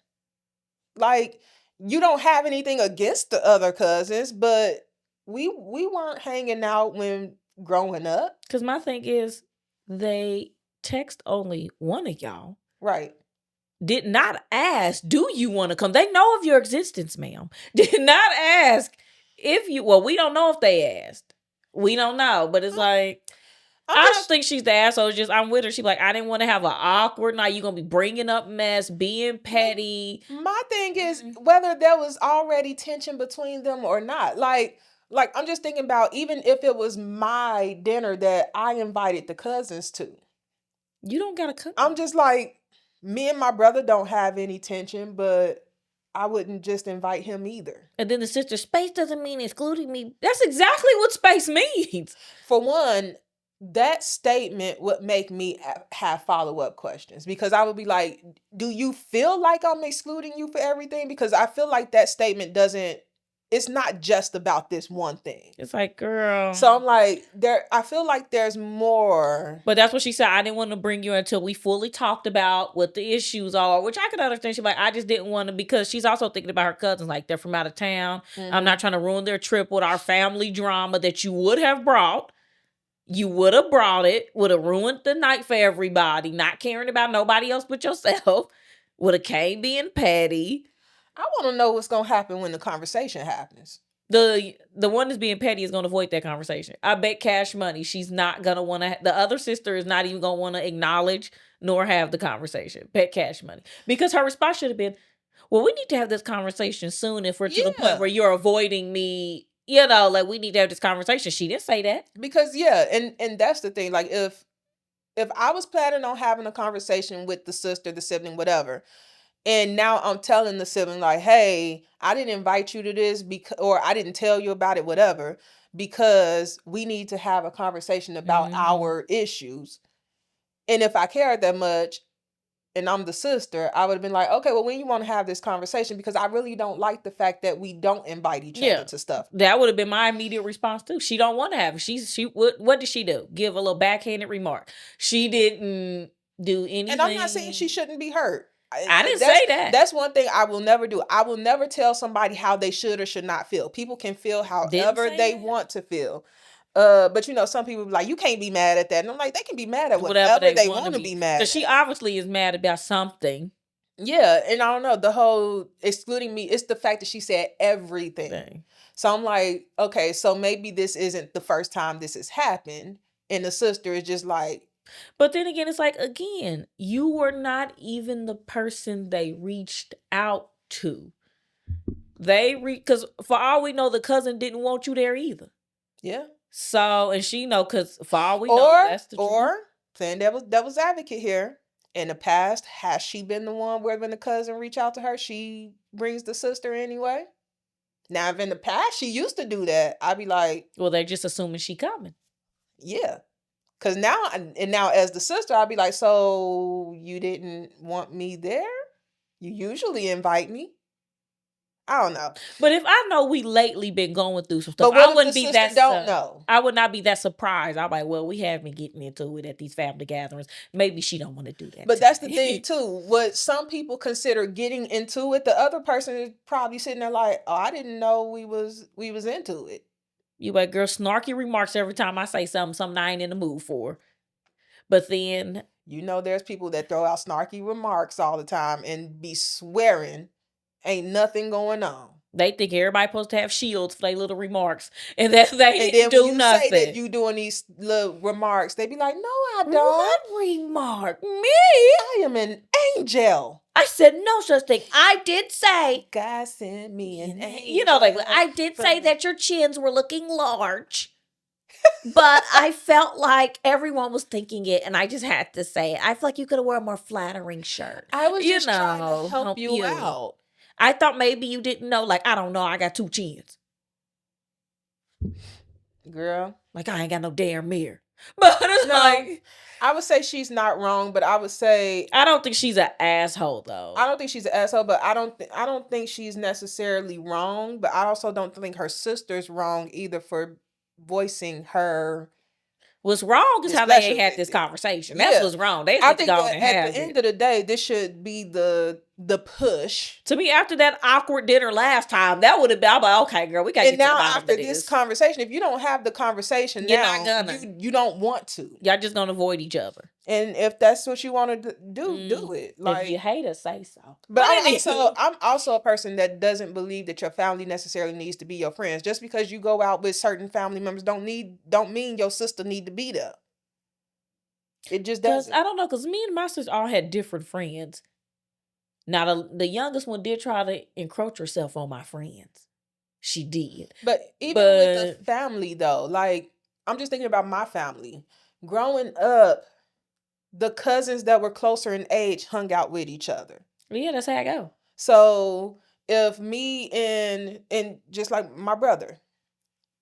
Like, you don't have anything against the other cousins, but we weren't hanging out when growing up. Because my thing is, they text only one of y'all. Right. Did not ask, do you want to come? They know of your existence, ma'am. Did not ask if you, well, we don't know if they asked. We don't know, but it's like, I don't think she's the asshole. It's just, I'm with her. She's like, I didn't want to have an awkward night. You're going to be bringing up mess, being petty. My thing is whether there was already tension between them or not. Like I'm just thinking about even if it was my dinner that I invited the cousins to. You don't got to cook. I'm just like, me and my brother don't have any tension, but I wouldn't just invite him either. And then the sister, space doesn't mean excluding me. That's exactly what space means. For one, that statement would make me have follow-up questions because I would be like, do you feel like I'm excluding you for everything? Because I feel like that statement doesn't, it's not just about this one thing. It's like, girl. So I'm like, I feel like there's more. But that's what she said. I didn't want to bring you until we fully talked about what the issues are, which I could understand. She's like, I just didn't want to, because she's also thinking about her cousins. Like, they're from out of town. Mm-hmm. I'm not trying to ruin their trip with our family drama that you would have brought. You would have brought it, would have ruined the night for everybody, not caring about nobody else but yourself, would have came being petty. I want to know what's going to happen when the conversation happens. The one that's being petty is going to avoid that conversation. I bet Cash Money, she's not going to want to, the other sister is not even going to want to acknowledge nor have the conversation. Bet Cash Money. Because her response should have been, well, we need to have this conversation soon if we're to the point where you're avoiding me. You know, like, we need to have this conversation. She didn't say that. Because, yeah, and that's the thing. Like, if I was planning on having a conversation with the sister, the sibling, whatever, and now I'm telling the sibling, like, hey, I didn't invite you to this or I didn't tell you about it, whatever, because we need to have a conversation about our issues. And if I cared that much, and I'm the sister, I would have been like, okay, well, when you want to have this conversation, because I really don't like the fact that we don't invite each other to stuff. That would have been my immediate response too. She don't want to have it. What did she do? Give a little backhanded remark. She didn't do anything. And I'm not saying she shouldn't be hurt. I didn't say that. That's one thing I will never do. I will never tell somebody how they should or should not feel. People can feel however they want to feel. But you know, some people be like, you can't be mad at that. And I'm like, they can be mad at whatever they want to be mad at. Because she obviously is mad about something. Yeah, and I don't know, the whole excluding me, it's the fact that she said everything. Dang. So I'm like, okay, so maybe this isn't the first time this has happened. And the sister is just like, But then again, it's like, again, you were not even the person they reached out to. Because for all we know, the cousin didn't want you there either. Yeah. So, and she know, because for all we know, that's the truth. Or playing devil's advocate here. In the past, has she been the one where when the cousin reach out to her, she brings the sister anyway? Now, if in the past she used to do that, I'd be like, well, they're just assuming she coming. Yeah. Cause now as the sister, I'd be like, so you didn't want me there? You usually invite me. I don't know. But if I know we lately been going through some stuff, But what I if wouldn't the be sister that don't know? I would not be that surprised. I'm like, well, we have been getting into it at these family gatherings. Maybe she don't want to do that. But that's the thing too. What some people consider getting into it, the other person is probably sitting there like, oh, I didn't know we was into it. You like, girl, snarky remarks every time I say something I ain't in the mood for. But then, you know, there's people that throw out snarky remarks all the time and be swearing ain't nothing going on. They think everybody supposed to have shields for their little remarks, and that they and then do when you nothing. say that you doing these little remarks, they be like, "No, I don't." What remark? Me? I am an angel. I said no such thing. I did say God sent me an angel. You know, like I did say that your chins were looking large. But I felt like everyone was thinking it, and I just had to say it. I feel like you could have worn a more flattering shirt. I was just trying to help you out. I thought maybe you didn't know. Like, I don't know. I got 2 chins. Girl. Like, I ain't got no damn mirror. But it's like, I would say she's not wrong, but I would say I don't think she's an asshole though. I don't think she's an asshole, but I don't think she's necessarily wrong, but I also don't think her sister's wrong either for voicing her. What's wrong is how they ain't had this conversation. That's what's wrong. They I think that at the end of the day, this should be the push. To me, after that awkward dinner last time, that would have been, I'm like, okay, girl, we got to get to the bottom of this. And now after this conversation, if you don't have the conversation You're now, not gonna. You don't want to. Y'all just gonna avoid each other. And if that's what you want to do, do it. Like, if you hate us, say so. But I'm also a person that doesn't believe that your family necessarily needs to be your friends. Just because you go out with certain family members don't mean your sister need to be there. It just doesn't. I don't know, because me and my sister all had different friends. Now, the youngest one did try to encroach herself on my friends. She did. But even with the family, though, like, I'm just thinking about my family. Growing up, the cousins that were closer in age hung out with each other. Yeah, that's how I go. So if me and just like my brother.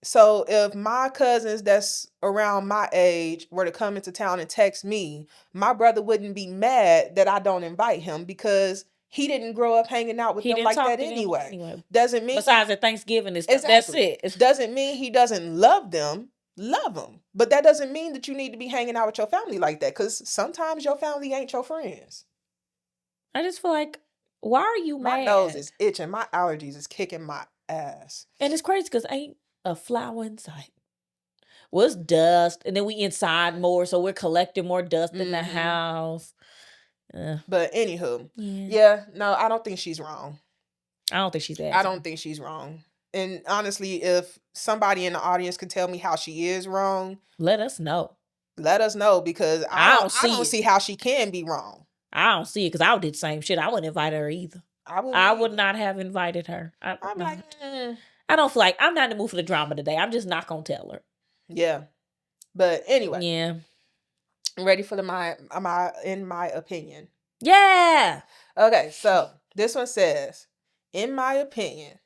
So if my cousins that's around my age were to come into town and text me, my brother wouldn't be mad that I don't invite him because he didn't grow up hanging out with them like that anyway. Doesn't mean besides at Thanksgiving and stuff. That's it. It doesn't mean he doesn't love them. Love them. But that doesn't mean that you need to be hanging out with your family like that, because sometimes your family ain't your friends. I just feel like, why are you mad? My nose is itching. My allergies is kicking my ass. And it's crazy because ain't a flower in sight. Well, it's dust, and then we inside more, so we're collecting more dust in the house. But anywho, no, I don't think she's wrong. I don't think she's bad. I don't think she's wrong. And honestly, if somebody in the audience can tell me how she is wrong, let us know. Let us know, because I don't see how she can be wrong. I don't see it, because I would do the same shit. I wouldn't invite her either. I would not have invited her. I'm like, I don't feel like, I'm not in the mood for the drama today. I'm just not gonna tell her. Yeah. But anyway. Yeah. I'm ready for in my opinion. Yeah. Okay, so this one says, in my opinion,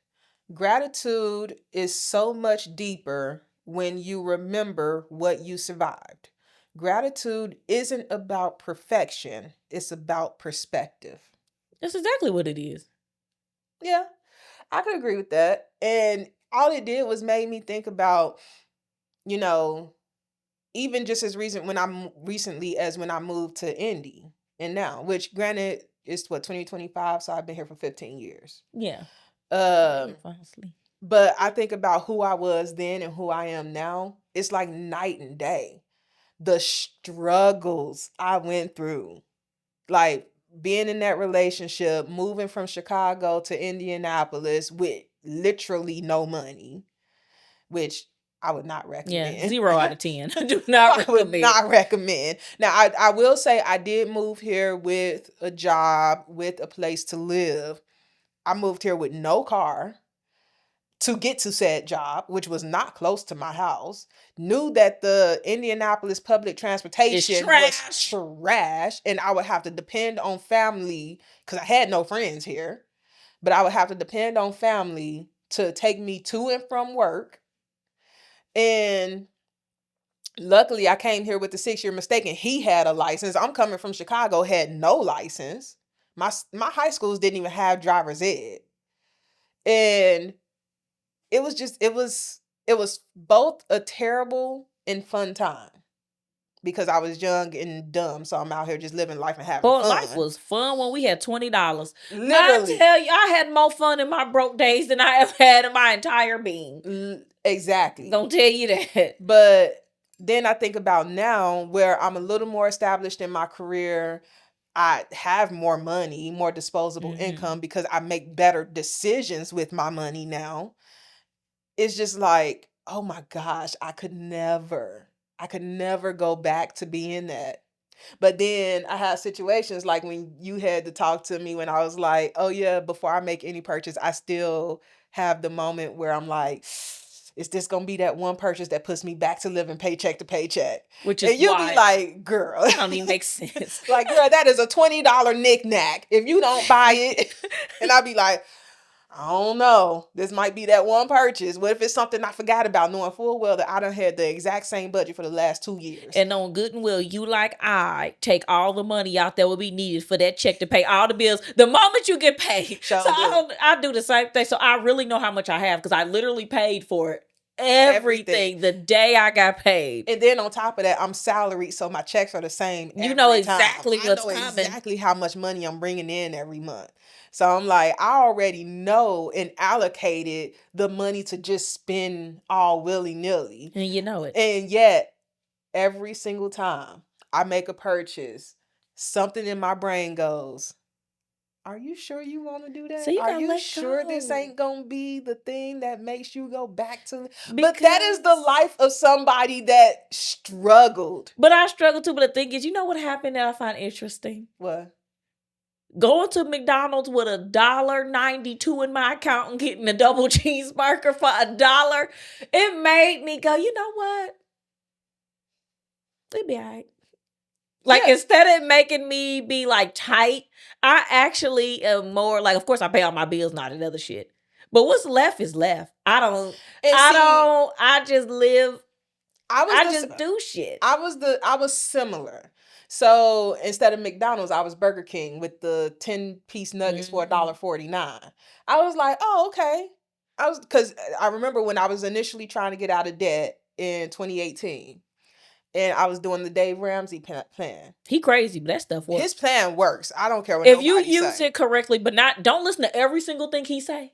gratitude is so much deeper when you remember what you survived. Gratitude isn't about perfection. It's about perspective. That's exactly what it is. Yeah, I could agree with that. And all it did was made me think about, even just as recently as when I moved to Indy, and now, which granted is 2025, so I've been here for 15 years. Yeah. Honestly. But I think about who I was then and who I am now. It's like night and day. The struggles I went through, like being in that relationship, moving from Chicago to Indianapolis with literally no money, which I would not recommend. Yeah, 0 out of 10. I do not recommend. I would not recommend. Now, I will say I did move here with a job, with a place to live. I moved here with no car to get to said job, which was not close to my house. Knew that the Indianapolis public transportation was trash, and I would have to depend on family because I had no friends here. But I would have to depend on family to take me to and from work. And luckily, I came here with the 6-year mistake, and he had a license. I'm coming from Chicago, had no license. My high schools didn't even have driver's ed. And it was both a terrible and fun time because I was young and dumb. So I'm out here just living life and having fun. Life was fun when we had $20. Literally. I tell you, I had more fun in my broke days than I ever had in my entire being. Exactly. Don't tell you that. But then I think about now where I'm a little more established in my career. I have more money, more disposable income because I make better decisions with my money now. It's just like, oh my gosh, I could never go back to being that. But then I had situations like when you had to talk to me when I was like, oh yeah, before I make any purchase, I still have the moment where I'm like, is this gonna be that one purchase that puts me back to living paycheck to paycheck? Which is, and you'll be like, girl, that don't even make sense. Like, girl, that is a $20 knick-knack if you don't buy it. And I'll be like, I don't know. This might be that one purchase. What if it's something I forgot about, knowing full well that I done had the exact same budget for the last 2 years? And on good and well, you like I take all the money out that will be needed for that check to pay all the bills the moment you get paid. So I do the same thing. So I really know how much I have because I literally paid for it. Everything the day I got paid. And then on top of that, I'm salaried, so my checks are the same. You know exactly what's coming. Exactly how much money I'm bringing in every month. So I'm like, I already know and allocated the money to just spend all willy-nilly. And you know it. And yet, every single time I make a purchase, something in my brain goes, are you sure you want to do that? So are you sure this ain't going to be the thing that makes you go back to... But that is the life of somebody that struggled. But I struggled too. But the thing is, you know what happened that I find interesting? What? Going to McDonald's with $1.92 in my account and getting a double cheeseburger for $1, it made me go, you know what? It'd be all right. Like, instead of making me be like tight, I actually am more like, of course I pay all my bills, not another shit. But what's left is left. I just live. I just do shit. I was similar. So instead of McDonald's, I was Burger King with the 10-piece nuggets for $1.49. I was like, oh, okay. Because I remember when I was initially trying to get out of debt in 2018. And I was doing the Dave Ramsey plan. He crazy, but that stuff works. His plan works. I don't care what if you use it correctly, but don't listen to every single thing he say.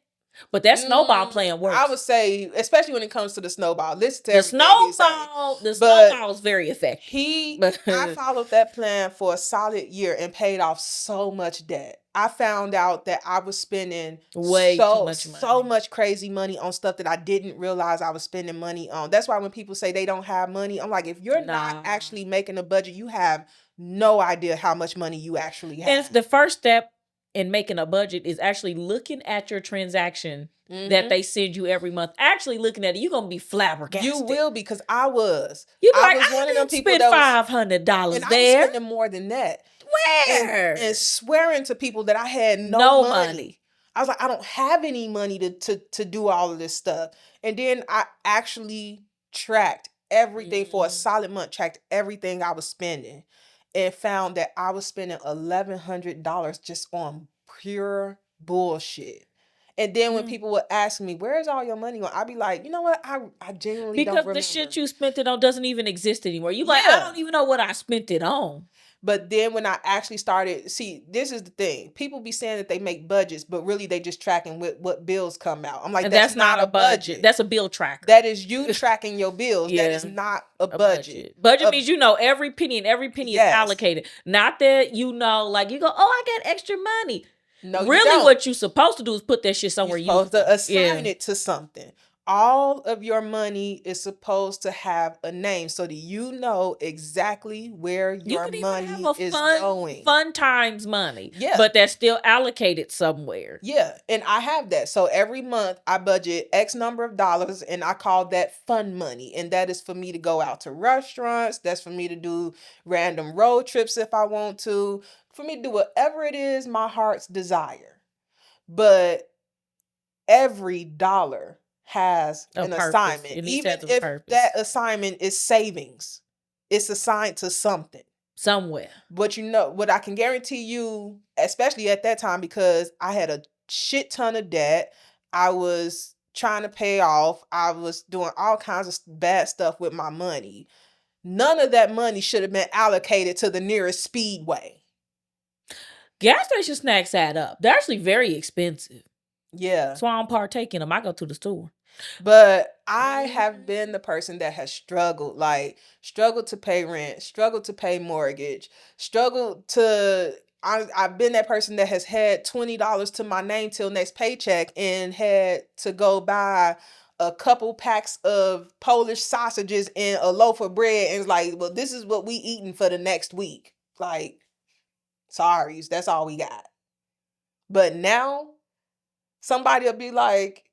But that snowball plan works. I would say, especially when it comes to the snowball, listen to the snowball. The snowball is very effective. I followed that plan for a solid year and paid off so much debt. I found out that I was spending so much crazy money on stuff that I didn't realize I was spending money on. That's why when people say they don't have money, I'm like, if you're not actually making a budget, you have no idea how much money you actually have. And the first step in making a budget is actually looking at your transaction that they send you every month. Actually looking at it, you're gonna be flabbergasted. You will, because I was. I was one of them people that spent $500 there. I was spending more than that. Where? And swearing to people that I had no money. I was like, I don't have any money to do all of this stuff. And then I actually tracked everything for a solid month, tracked everything I was spending, and found that I was spending $1,100 just on pure bullshit. And then when people would ask me, where's all your money on? I'd be like, you know what? I genuinely don't remember. Because the shit you spent it on doesn't even exist anymore. You like, I don't even know what I spent it on. But then when I actually started, see, this is the thing. People be saying that they make budgets, but really they just tracking what bills come out. I'm like, that's not a budget. That's a bill tracker. That is you tracking your bills. That is not a budget. Budget means you know every penny, and every penny is allocated. Not that you know, like you go, oh, I got extra money. No, really what you're supposed to do is put that shit somewhere. You're supposed to assign it to something. all of your money is supposed to have a name so that you know exactly where You your could even have money a is going. fun times money. Yeah. But that's still allocated somewhere. Yeah, and I have that. So every month I budget X number of dollars and I call that fun money. And that is for me to go out to restaurants. That's for me to do random road trips if I want to. For me to do whatever it is my heart's desire. But every dollar has A an purpose. assignment. It needs to Even have a if purpose. that assignment is savings, it's assigned to something. Somewhere. But you know what I can guarantee you, especially at that time, because I had a shit ton of debt. I was trying to pay off. I was doing all kinds of bad stuff with my money. None of that money should have been allocated to the nearest speedway. Gas station snacks add up. They're actually very expensive. Yeah. That's why I don't partake in them. I go to the store. But I have been the person that has struggled to pay rent, struggled to pay mortgage, struggled to. I've been that person that has had $20 to my name till next paycheck and had to go buy a couple packs of Polish sausages and a loaf of bread, and it's like, well, this is what we eating for the next week. Like, sorry, that's all we got. But now, somebody will be like,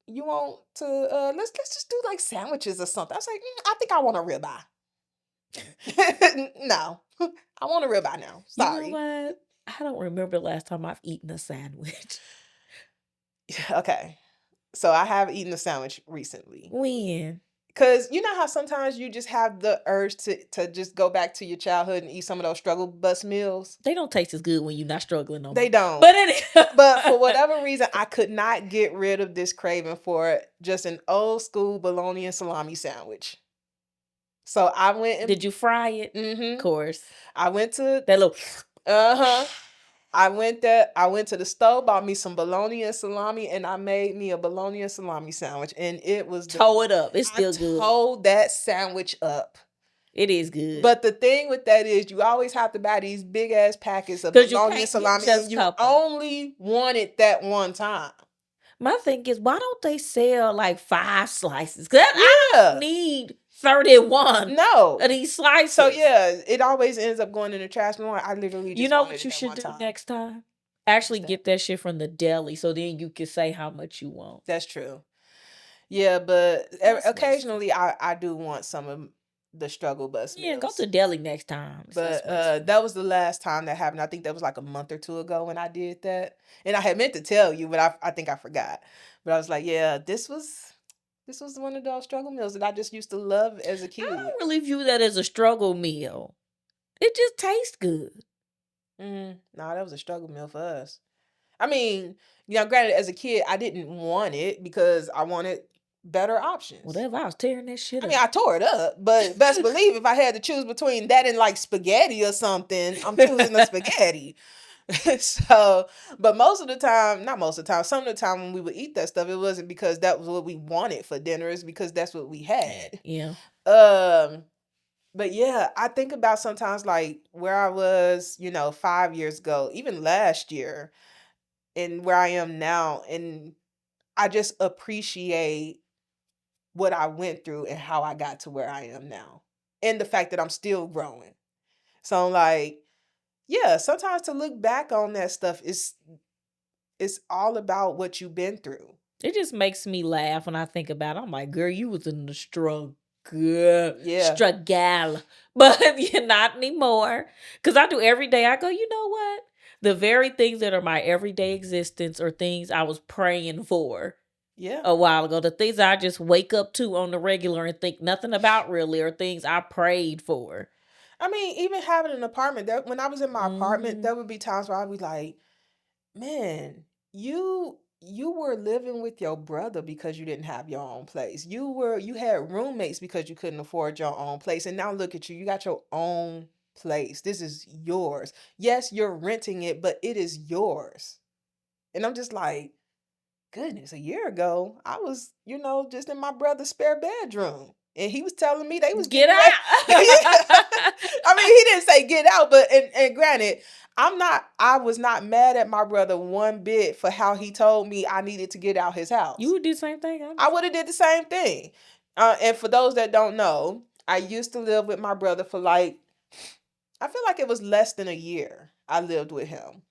you want to let's just do like sandwiches or something. I was like, I think I want a ribeye. No, I want a ribeye now. Sorry. You know what? I don't remember the last time I've eaten a sandwich. Okay, so I have eaten a sandwich recently. When? Because you know how sometimes you just have the urge to just go back to your childhood and eat some of those struggle bus meals. They don't taste as good when you're not struggling no more. They don't. But for whatever reason, I could not get rid of this craving for just an old school bologna and salami sandwich. So I went and... Did you fry it? Mm-hmm. Of course. I went to... That little... I went to the stove, bought me some bologna and salami, and I made me a bologna and salami sandwich, and it was... Toe it up. It's still good. I towed that sandwich up. It is good. But the thing with that is you always have to buy these big ass packets of bologna and salami, and you only want it that one time. My thing is, why don't they sell like 5 slices? Because I don't need 31 of these slices. So yeah, it always ends up going in the trash. I literally just... You know what you should do next time? Actually get that shit from the deli so then you can say how much you want. That's true. Yeah, but occasionally I do want some of the struggle bus meals. Yeah, go to deli next time. But that was the last time that happened. I think that was like a month or two ago when I did that. And I had meant to tell you, but I think I forgot. But I was like, yeah, this was one of those struggle meals that I just used to love as a kid. I don't really view that as a struggle meal. It just tastes good. No, that was a struggle meal for us. I mean, you know, granted, as a kid, I didn't want it because I wanted better options. Whatever, I was tearing that shit up. I mean, I tore it up, but best believe if I had to choose between that and like spaghetti or something, I'm choosing the spaghetti. So, but some of the time when we would eat that stuff, it wasn't because that was what we wanted for dinner. It's because that's what we had. Yeah. But yeah, I think about sometimes like where I was, 5 years ago, even last year, and where I am now, and I just appreciate what I went through and how I got to where I am now, and the fact that I'm still growing. So I'm like, yeah, sometimes to look back on that stuff it's all about what you've been through. It just makes me laugh when I think about it. I'm like, girl, you was in the struggle. Struggle. But you're not anymore. Because I do every day. I go, you know what? The very things that are my everyday existence are things I was praying for. Yeah. A while ago. The things I just wake up to on the regular and think nothing about really are things I prayed for. I mean, even having an apartment, when I was in my apartment, there would be times where I'd be like, man, you were living with your brother because you didn't have your own place. You had roommates because you couldn't afford your own place. And now look at you. You got your own place. This is yours. Yes, you're renting it, but it is yours. And I'm just like, goodness, a year ago, I was, just in my brother's spare bedroom. And he was telling me they was Get getting out. ready. I mean, he didn't say get out, but and granted, I was not mad at my brother one bit for how he told me I needed to get out his house. You would do the same thing. I would have did the same thing. And for those that don't know, I used to live with my brother for like, I feel like it was less than a year I lived with him.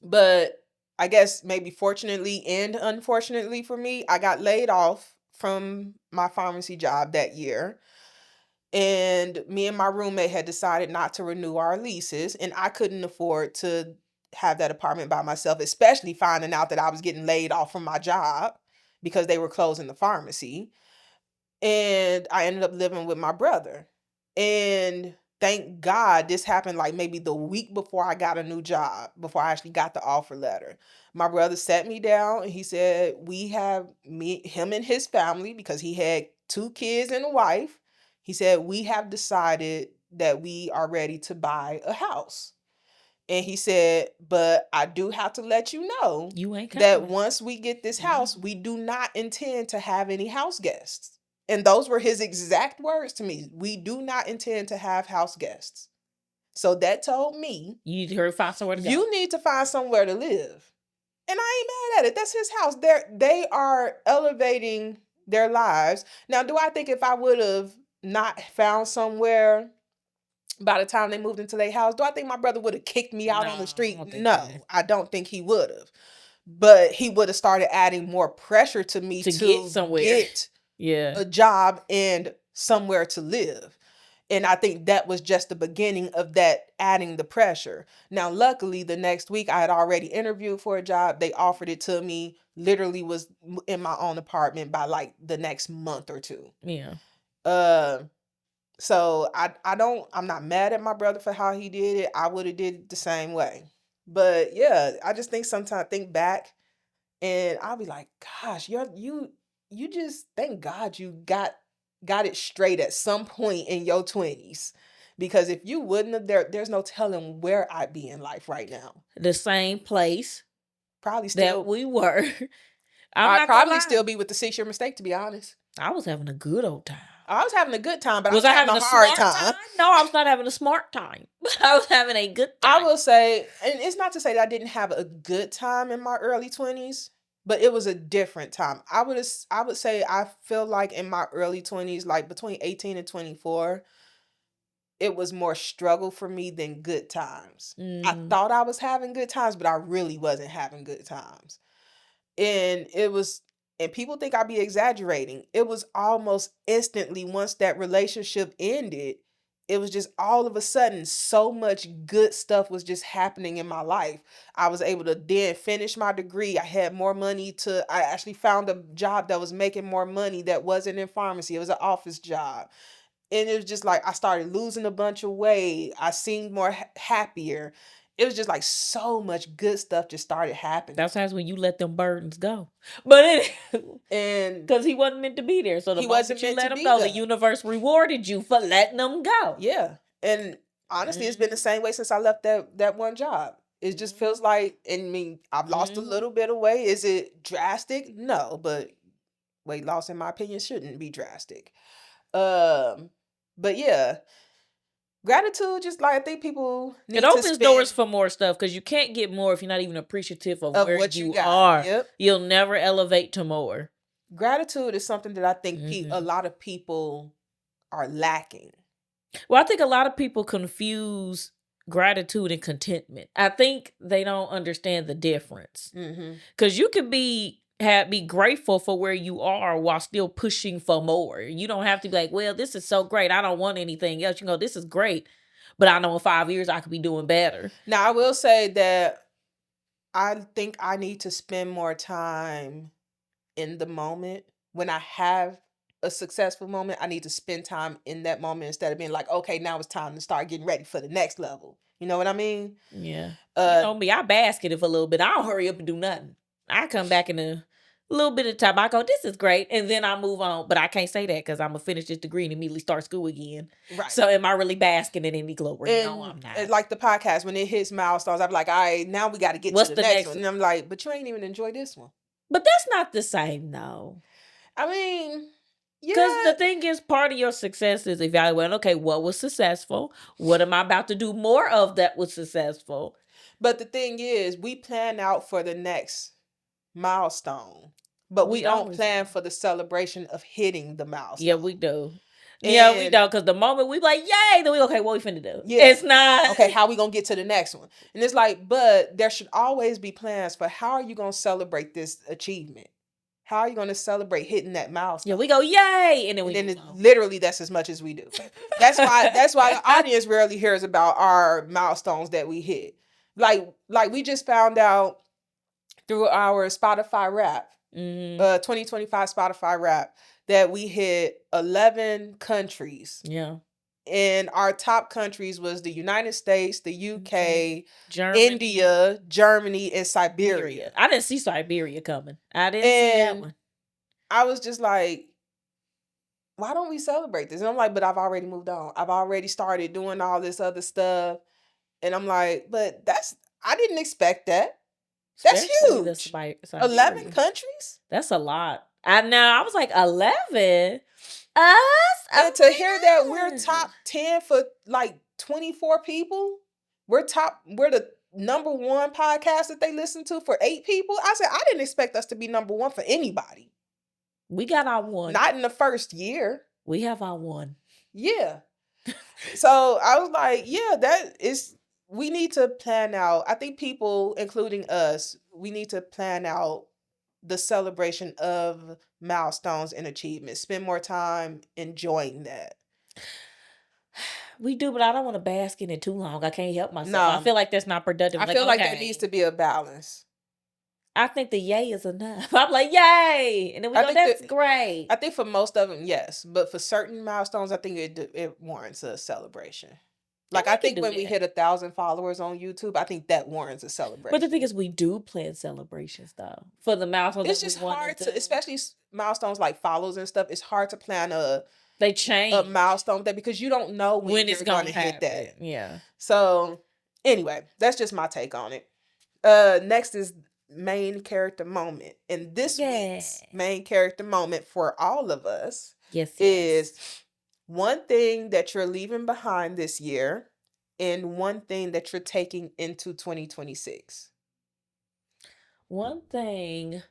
But I guess maybe fortunately and unfortunately for me, I got laid off from my pharmacy job that year. And me and my roommate had decided not to renew our leases. And I couldn't afford to have that apartment by myself, especially finding out that I was getting laid off from my job because they were closing the pharmacy. And I ended up living with my brother. And thank God this happened like maybe the week before I got a new job, before I actually got the offer letter. My brother sat me down and he said, we have him and his family, because he had 2 kids and a wife. He said, we have decided that we are ready to buy a house. And he said, but I do have to let you know You ain't that coming. once we get this house, we do not intend to have any house guests. And those were his exact words to me. We do not intend to have house guests. So that told me, You need to find somewhere to go. you need to find somewhere to live. And I ain't mad at it. That's his house. They are elevating their lives. Now, do I think if I would have not found somewhere by the time they moved into their house, do I think my brother would have kicked me out on the street? No, I don't think he would have. But he would have started adding more pressure to me to get somewhere. Get a job and somewhere to live. And I think that was just the beginning of that, adding the pressure. Now, luckily, the next week I had already interviewed for a job. They offered it to me, literally was in my own apartment by like the next month or two. Yeah. So I'm not mad at my brother for how he did it. I would have did it the same way. But yeah, I just think sometimes I think back and I'll be like, gosh, you just thank God you got it straight at some point in your 20s. Because if you wouldn't have, there's no telling where I'd be in life right now. The same place Probably still that we were. I'd probably still be with the 6-year mistake, to be honest. I was having a good old time. I was having a good time, but was I was having a hard time. No, I was not having a smart time. I was having a good time. I will say, and it's not to say that I didn't have a good time in my early 20s, but it was a different time. I would say I feel like in my early 20s, like between 18 and 24, it was more struggle for me than good times. I thought I was having good times, but I really wasn't having good times. And people think I'd be exaggerating. It was almost instantly, once that relationship ended, it was just all of a sudden so much good stuff was just happening in my life. I was able to then finish my degree. I had more money I actually found a job that was making more money that wasn't in pharmacy. It was an office job. And it was just like I started losing a bunch of weight. I seemed more happier. It was just like so much good stuff just started happening. That's times when you let them burdens go. But and because he wasn't meant to be there. So the moment you let him go, the universe rewarded you for letting them go. Yeah. And honestly, it's been the same way since I left that one job. It just feels like, I mean, I've lost a little bit of weight. Is it drastic? No, but weight loss, in my opinion, shouldn't be drastic. But yeah, gratitude, just like I think people need it opens doors for more stuff, because you can't get more if you're not even appreciative of where what you are. Yep. You'll never elevate to more. Gratitude is something that I think a lot of people are lacking. Well, I think a lot of people confuse gratitude and contentment. I think they don't understand the difference. Because you can be grateful for where you are while still pushing for more. You don't have to be like, well, this is so great, I don't want anything else. This is great, but I know in 5 years I could be doing better. Now, I will say that I think I need to spend more time in the moment. When I have a successful moment, I need to spend time in that moment instead of being like, okay, now it's time to start getting ready for the next level. You know what I mean? Yeah. Me, I bask in it for a little bit. I don't hurry up and do nothing. I come back in a little bit of time. I go, this is great. And then I move on. But I can't say that because I'm going to finish this degree and immediately start school again. Right. So am I really basking in any glory? No, I'm not. Like the podcast, when it hits milestones, I'm like, all right, now we got to get to the next one. And I'm like, but you ain't even enjoy this one. But that's not the same, though. I mean, Because Yeah. the thing is, part of your success is evaluating, okay, what was successful? What am I about to do more of that was successful? But the thing is, we plan out for the next milestone, but we We don't always plan do. for the celebration of hitting the Yeah, milestone. we do. Yeah, we And don't. Because the moment we like, yay, then we okay, what we finna do? yeah, It's not. okay, how we gonna get to the next one? And it's like, but there should always be plans for how are you gonna celebrate this achievement? How are you gonna celebrate hitting that milestone? Yeah, we go, yay, and then we And then move on. literally that's as much as we do. That's why the audience rarely hears about our milestones that we hit. Like we just found out through our Spotify rap, 2025 Spotify rap, that we hit 11 countries. Yeah. And our top countries was the United States, the UK, Germany, India, Germany, and Siberia. I didn't see Siberia coming. I didn't see that one. I was just like, why don't we celebrate this? And I'm like, but I've already moved on. I've already started doing all this other stuff. And I'm like, but I didn't expect that. That's Especially the huge. Siberia. 11 countries? That's a lot. I was like, 11? Us? And to hear that we're top 10 for like 24 people, we're the number one podcast that they listen to for 8 people. I said, I didn't expect us to be number one for anybody. We got our one. Not in the first year. We have our one. Yeah. So I was like, yeah, we need to plan out. I think people, including us, we need to plan out the celebration of milestones and achievements. Spend more time enjoying that. We do, but I don't want to bask in it too long. I can't help myself. No. I feel like that's not productive. I feel like there needs to be a balance. I think the yay is enough. I'm like, yay! And then we go, that's great. I think for most of them, yes. But for certain milestones, I think it warrants a celebration. Like, I think when we hit 1,000 followers on YouTube, I think that warrants a celebration. But the thing is, we do plan celebrations, though. For the milestones. It's just hard to, especially milestones like follows and stuff, it's hard to plan a milestone that, because you don't know when it's going to hit that. Yeah. So, anyway, that's just my take on it. Next is main character moment. And this week's main character moment for all of us is one thing that you're leaving behind this year and one thing that you're taking into 2026. One thing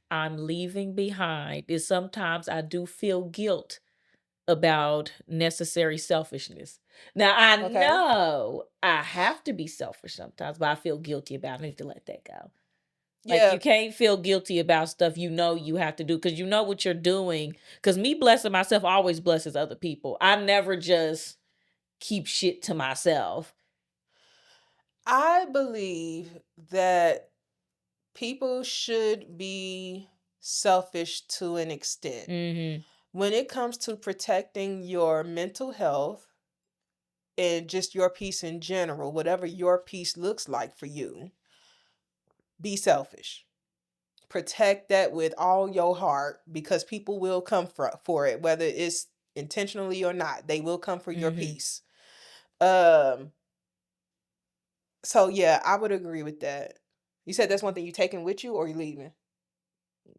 I'm leaving behind is sometimes I do feel guilt about necessary selfishness. Now, I know I have to be selfish sometimes, but I feel guilty about it. I need to let that go. Like, you can't feel guilty about stuff you know you have to do because you know what you're doing. Because me blessing myself always blesses other people. I never just keep shit to myself. I believe that people should be selfish to an extent. Mm-hmm. When it comes to protecting your mental health and just your peace in general, whatever your peace looks like for you, be selfish. Protect that with all your heart, because people will come for it, whether it's intentionally or not. They will come for your peace. So yeah, I would agree with that. You said that's one thing you taking with you, or you leaving?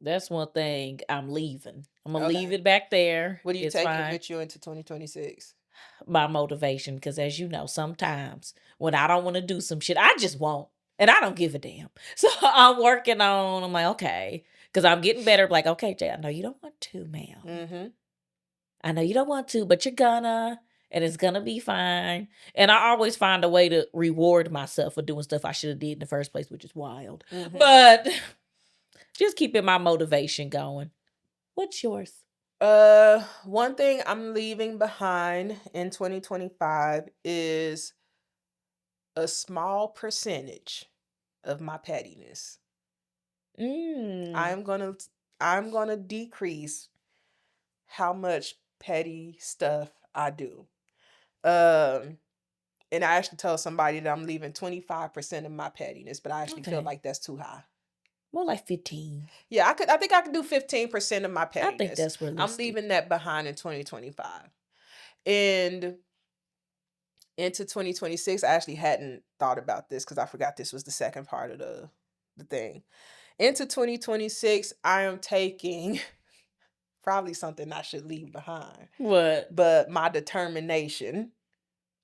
That's one thing I'm leaving. I'm gonna leave it back there. What are you taking with you into 2026? My motivation, because as you know, sometimes when I don't want to do some shit, I just won't. And I don't give a damn. So I'm working on, I'm like, okay. Because I'm getting better. Like, okay, Jay, I know you don't want to, ma'am. Mm-hmm. I know you don't want to, but you're gonna. And it's gonna be fine. And I always find a way to reward myself for doing stuff I should have did in the first place, which is wild. Mm-hmm. But just keeping my motivation going. What's yours? One thing I'm leaving behind in 2025 is a small percentage of my pettiness. I'm gonna decrease how much petty stuff I do. And I actually told somebody that I'm leaving 25% of my pettiness, but I actually feel like that's too high. More like 15. Yeah, I think I could do 15% of my pettiness. I think that's realistic. I'm leaving that behind in 2025. And into 2026, I actually hadn't thought about this because I forgot this was the second part of the thing. Into 2026, I am taking probably something I should leave behind. What? But my determination,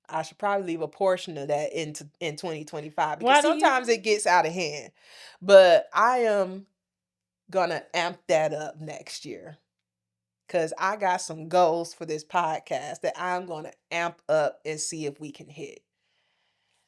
I should probably leave a portion of that in 2025 because sometimes it gets out of hand. But I am gonna amp that up next year because I got some goals for this podcast that I'm gonna amp up and see if we can hit.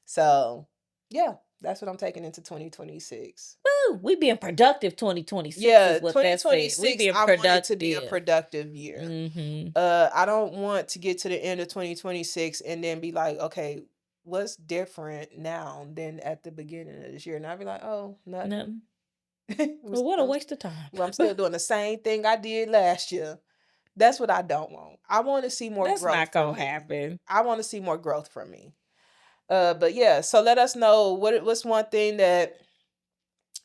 So yeah, that's what I'm taking into 2026. Woo, we being productive 2026 Yeah, is what that said. We 2026, being I want it to be a productive. productive year. Mm-hmm. I don't want to get to the end of 2026 and then be like, okay, what's different now than at the beginning of this year? And I'll be like, oh, nothing. Well, what a waste of time. Well, I'm still doing the same thing I did last year. That's what I don't want. I want to see more growth. That's not gonna happen. I want to see more growth from me. But yeah, so let us know what's one thing that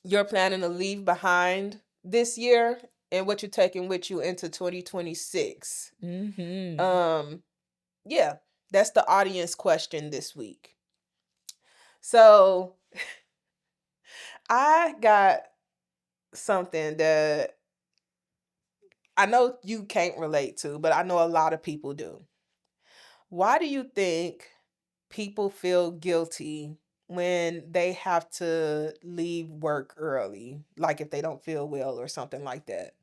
you're planning to leave behind this year and what you're taking with you into 2026. Mm-hmm. Yeah, that's the audience question this week. So I got something that I know you can't relate to, but I know a lot of people do. Why do you think people feel guilty when they have to leave work early, like if they don't feel well or something like that?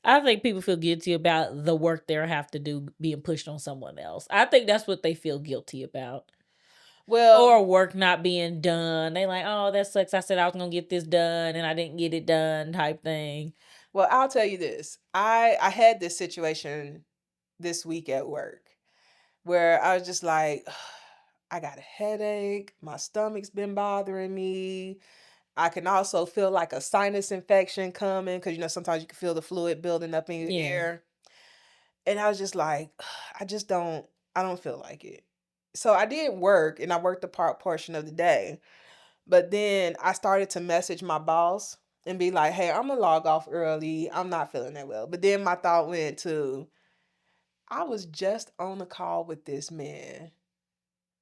I think people feel guilty about the work they have to do being pushed on someone else. I think that's what they feel guilty about. Well, or work not being done. They like, oh, that sucks. I said I was gonna get this done and I didn't get it done, type thing. Well, I'll tell you this. I had this situation this week at work where I was just like, I got a headache. My stomach's been bothering me. I can also feel like a sinus infection coming because, sometimes you can feel the fluid building up in your ear. And I was just like, I don't feel like it. So I did work and I worked the portion of the day. But then I started to message my boss and be like, hey, I'm going to log off early. I'm not feeling that well. But then my thought went to, I was just on a call with this man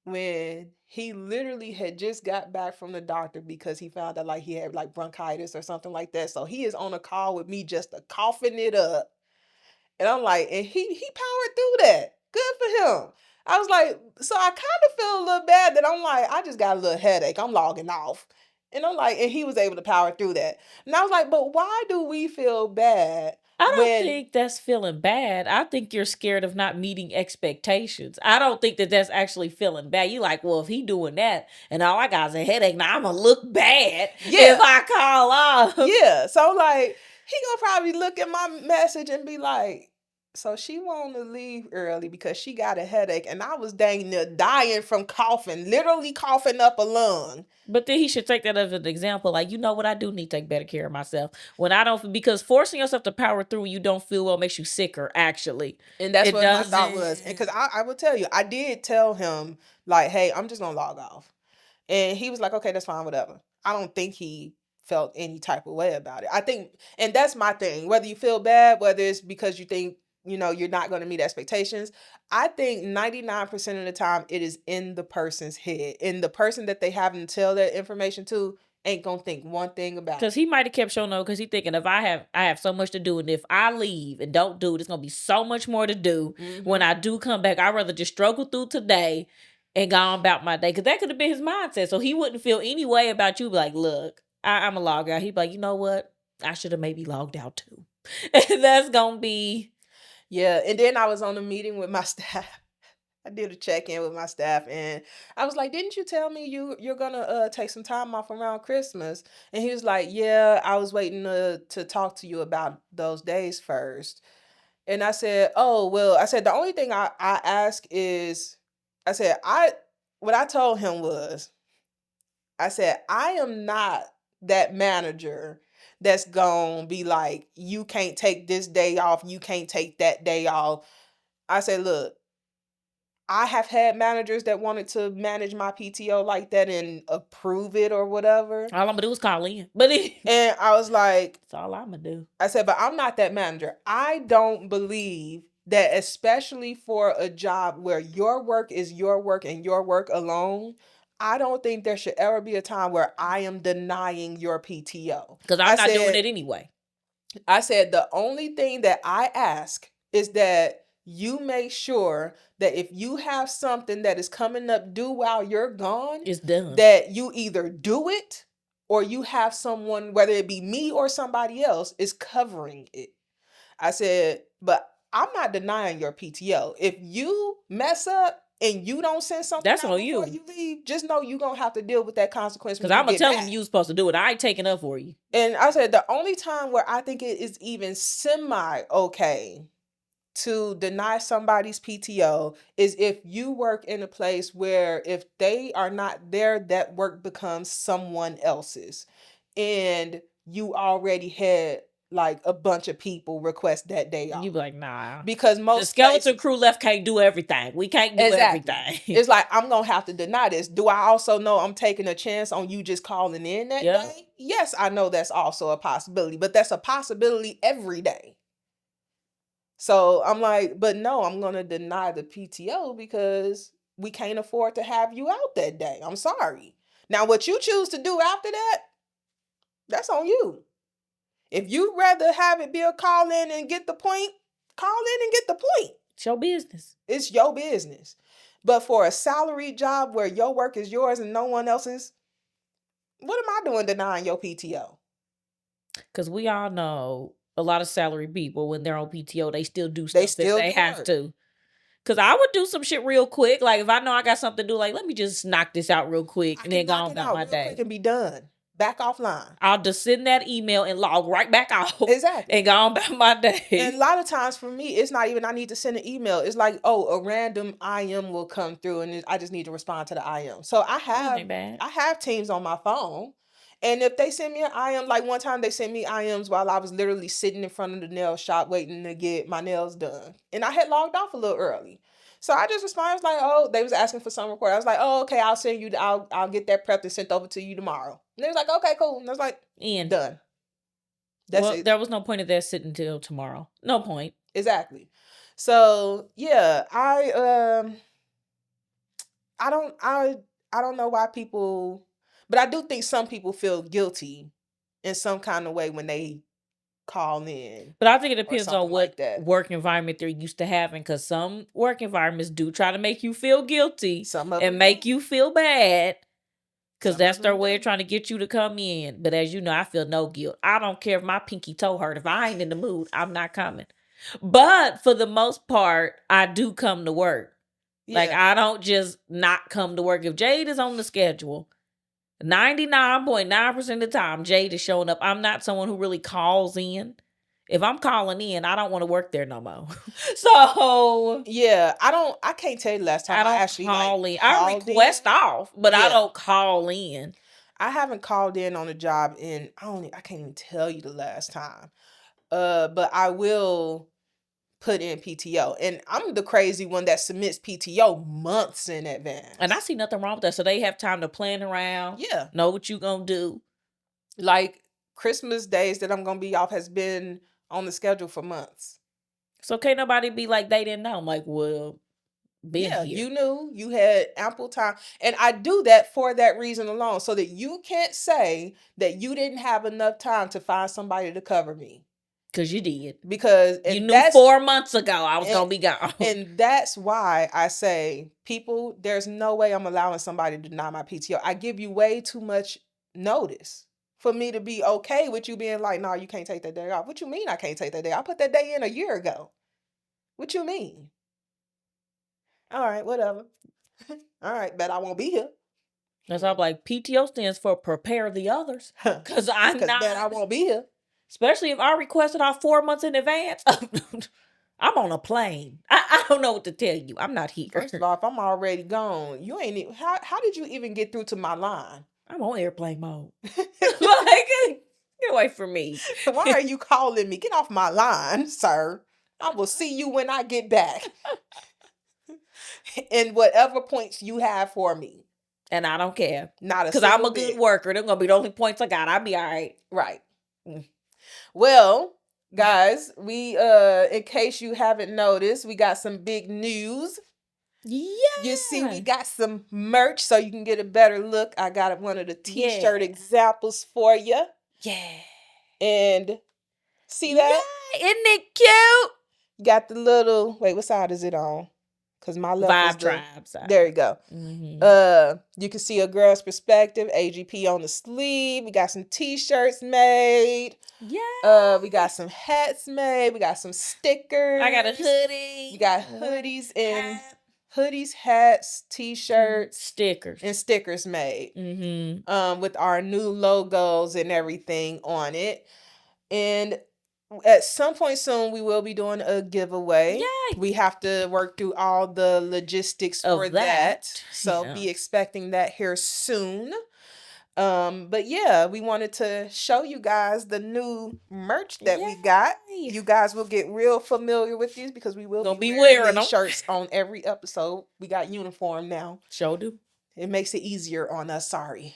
when he literally had just got back from the doctor because he found out like he had like bronchitis or something like that. So he is on a call with me just coughing it up. And I'm like, and he powered through that. Good for him. I was like, so I kind of feel a little bad that I'm like, I just got a little headache. I'm logging off. And I'm like, and he was able to power through that. And I was like, but why do we feel bad? I don't think that's feeling bad. I think you're scared of not meeting expectations. I don't think that that's actually feeling bad. You like, well, if he doing that and all I got is a headache, now I'm going to look bad if I call off. Yeah. So like, he gonna probably look at my message and be like, so she want to leave early because she got a headache, and I was dang near dying from coughing, literally coughing up a lung. But then he should take that as an example. Like, you know what? I do need to take better care of myself when I don't, because forcing yourself to power through when you don't feel well makes you sicker, actually. And that's what my thought was. And because I will tell you, I did tell him, like, hey, I'm just going to log off. And he was like, okay, that's fine, whatever. I don't think he felt any type of way about it. I think, and that's my thing, whether you feel bad, whether it's because you think, you're not going to meet expectations. I think 99% of the time it is in the person's head. And the person that they have to tell that information to ain't going to think one thing about it. Because he might have kept showing up because he thinking if I have so much to do, and if I leave and don't do it, it's going to be so much more to do. Mm-hmm. When I do come back, I'd rather just struggle through today and go on about my day. Because that could have been his mindset. So he wouldn't feel any way about you. Like, look, I'm a log out. He'd be like, you know what? I should have maybe logged out too. And that's going to be... Yeah, and then I was on a meeting with my staff. I did a check-in with my staff, and I was like, didn't you tell me you're gonna take some time off around Christmas? And he was like, yeah, I was waiting to talk to you about those days first. And I said, oh, well, I said, the only thing I ask is, I said, what I told him was, I said, I am not that manager that's gonna be like, you can't take this day off, you can't take that day off. I said, look, I have had managers that wanted to manage my PTO like that and approve it or whatever. All I'm gonna do is call in. And I was like, that's all I'm gonna do. I said, but I'm not that manager. I don't believe that, especially for a job where your work is your work and your work alone, I don't think there should ever be a time where I am denying your PTO. Because I'm not doing it anyway. I said the only thing that I ask is that you make sure that if you have something that is coming up due while you're gone, It's done. that you either do it or you have someone, whether it be me or somebody else, is covering it. I said, but I'm not denying your PTO. If you mess up and you don't send something That's out on before you. you leave, just know you're going to have to deal with that consequence when Because you I'm going to get tell back. them you was supposed to do it. I ain't taking up for you. And I said, the only time where I think it is even semi-okay to deny somebody's PTO is if you work in a place where if they are not there, that work becomes someone else's. And you already had like a bunch of people request that day off. You be like, nah. Because The most skeleton places, crew left can't do everything. We can't do exactly. everything. It's like, I'm going to have to deny this. Do I also know I'm taking a chance on you just calling in that day? Yes, I know that's also a possibility, but that's a possibility every day. So I'm like, but no, I'm going to deny the PTO because we can't afford to have you out that day. I'm sorry. Now, what you choose to do after that, that's on you. If you'd rather have it be a call in and get the point, call in and get the point. It's your business. It's your business. But for a salary job where your work is yours and no one else's, what am I doing denying your PTO? Because we all know a lot of salary people, when they're on PTO, they still do stuff if they have to. Because I would do some shit real quick. Like, if I know I got something to do, like, let me just knock this out real quick and then go on about my day. Quick and be done. Back offline. I'll just send that email and log right back out. Exactly. And go on about my day. And a lot of times for me, it's not even I need to send an email. It's like, oh, a random IM will come through and I just need to respond to the IM. So I have Teams on my phone. And if they send me an IM, like one time they sent me IMs while I was literally sitting in front of the nail shop waiting to get my nails done. And I had logged off a little early. So I just responded, I was like, oh, they was asking for some report. I was like, oh, okay, I'll send you, I'll get that prepped and sent over to you tomorrow. And they was like, okay, cool. And I was like, done. That's it. There was no point of that sitting until tomorrow. No point. Exactly. So yeah, I don't know why people, but I do think some people feel guilty in some kind of way when they call in. But I think it depends on what work environment they're used to having, because some work environments do try to make you feel guilty and make you feel bad, because that's their way of trying to get you to come in. But as you know, I feel no guilt. I don't care if my pinky toe hurt. If I ain't in the mood, I'm not coming. But for the most part, I do come to work. Yeah. Like, I don't just not come to work. If Jade is on the schedule, 99.9% of the time, Jade is showing up. I'm not someone who really calls in. If I'm calling in, I don't want to work there no more. So yeah, I can't tell you the last time I actually call in. I request off, but I don't call in. I haven't called in on a job in I can't even tell you the last time. But I will put in PTO, and I'm the crazy one that submits PTO months in advance. And I see nothing wrong with that. So they have time to plan around. Yeah, know what you gonna do. Like Christmas days that I'm gonna be off has been on the schedule for months. So can't nobody be like they didn't know. I'm like, well, here. You knew, you had ample time, and I do that for that reason alone, so that you can't say that you didn't have enough time to find somebody to cover me. Because you did. Because you knew 4 months ago I was going to be gone. And that's why I say, people, there's no way I'm allowing somebody to deny my PTO. I give you way too much notice for me to be okay with you being like, no, you can't take that day off. What you mean I can't take that day? I put that day in a year ago. What you mean? All right, whatever. All right, bet I won't be here. That's why I'm like, PTO stands for prepare the others. Because I'm not. Bet I won't be here. Especially if I requested off 4 months in advance. I'm on a plane. I don't know what to tell you. I'm not here. First of all, if I'm already gone, you ain't even, how did you even get through to my line? I'm on airplane mode. Like, get away from me. Why are you calling me? Get off my line, sir. I will see you when I get back. And whatever points you have for me. And I don't care. Not a because I'm a good worker. They're going to be the only points I got. I'll be all right. Right. Well, guys, we in case you haven't noticed, we got some big news. Yeah. You see, we got some merch so you can get a better look. I got one of the t-shirt examples for you. Yeah. And See that? Yeah, isn't it cute? Got the little, wait, what side is it on? Because my left Vibe is Tribe side. there you go. Mm-hmm. You can see a girl's perspective, AGP on the sleeve. We got some t-shirts made. Yeah. We got some hats made. We got some stickers. I got a hoodie. We got hoodies and hoodies, hats, t-shirts, stickers, and stickers made. Mm-hmm. With our new logos and everything on it. And at some point soon, we will be doing a giveaway. Yay. We have to work through all the logistics for that. So Yeah. be expecting that here soon. But yeah, we wanted to show you guys the new merch that we got. You guys will get real familiar with these because we will be wearing these shirts on every episode. We got uniform now. Sure do. It makes it easier on us. Sorry.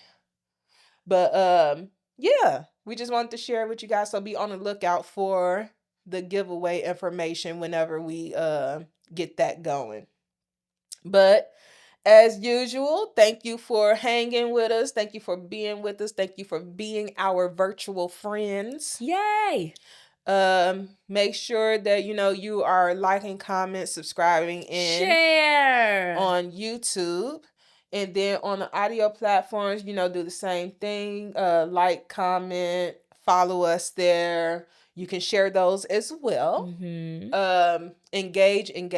But yeah, we just wanted to share with you guys. So be on the lookout for the giveaway information whenever we get that going. But as usual, thank you for hanging with us. Thank you for being with us. Thank you for being our virtual friends. Yay! Make sure that you are liking, comment, subscribing, and share on YouTube. And then on the audio platforms, do the same thing. Like, comment, follow us there. You can share those as well. Mm-hmm. Engage, and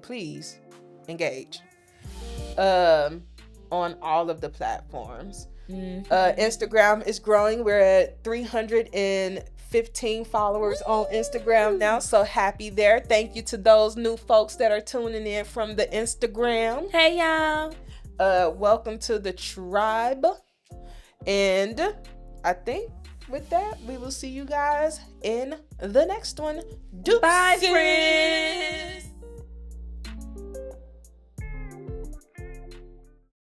please engage. On all of the platforms. Mm-hmm. Instagram is growing. We're at 315 followers on Instagram now. So happy there. Thank you to those new folks that are tuning in from the Instagram. Hey, y'all. Welcome to the tribe. And I think with that, we will see you guys in the next one. Bye, friends.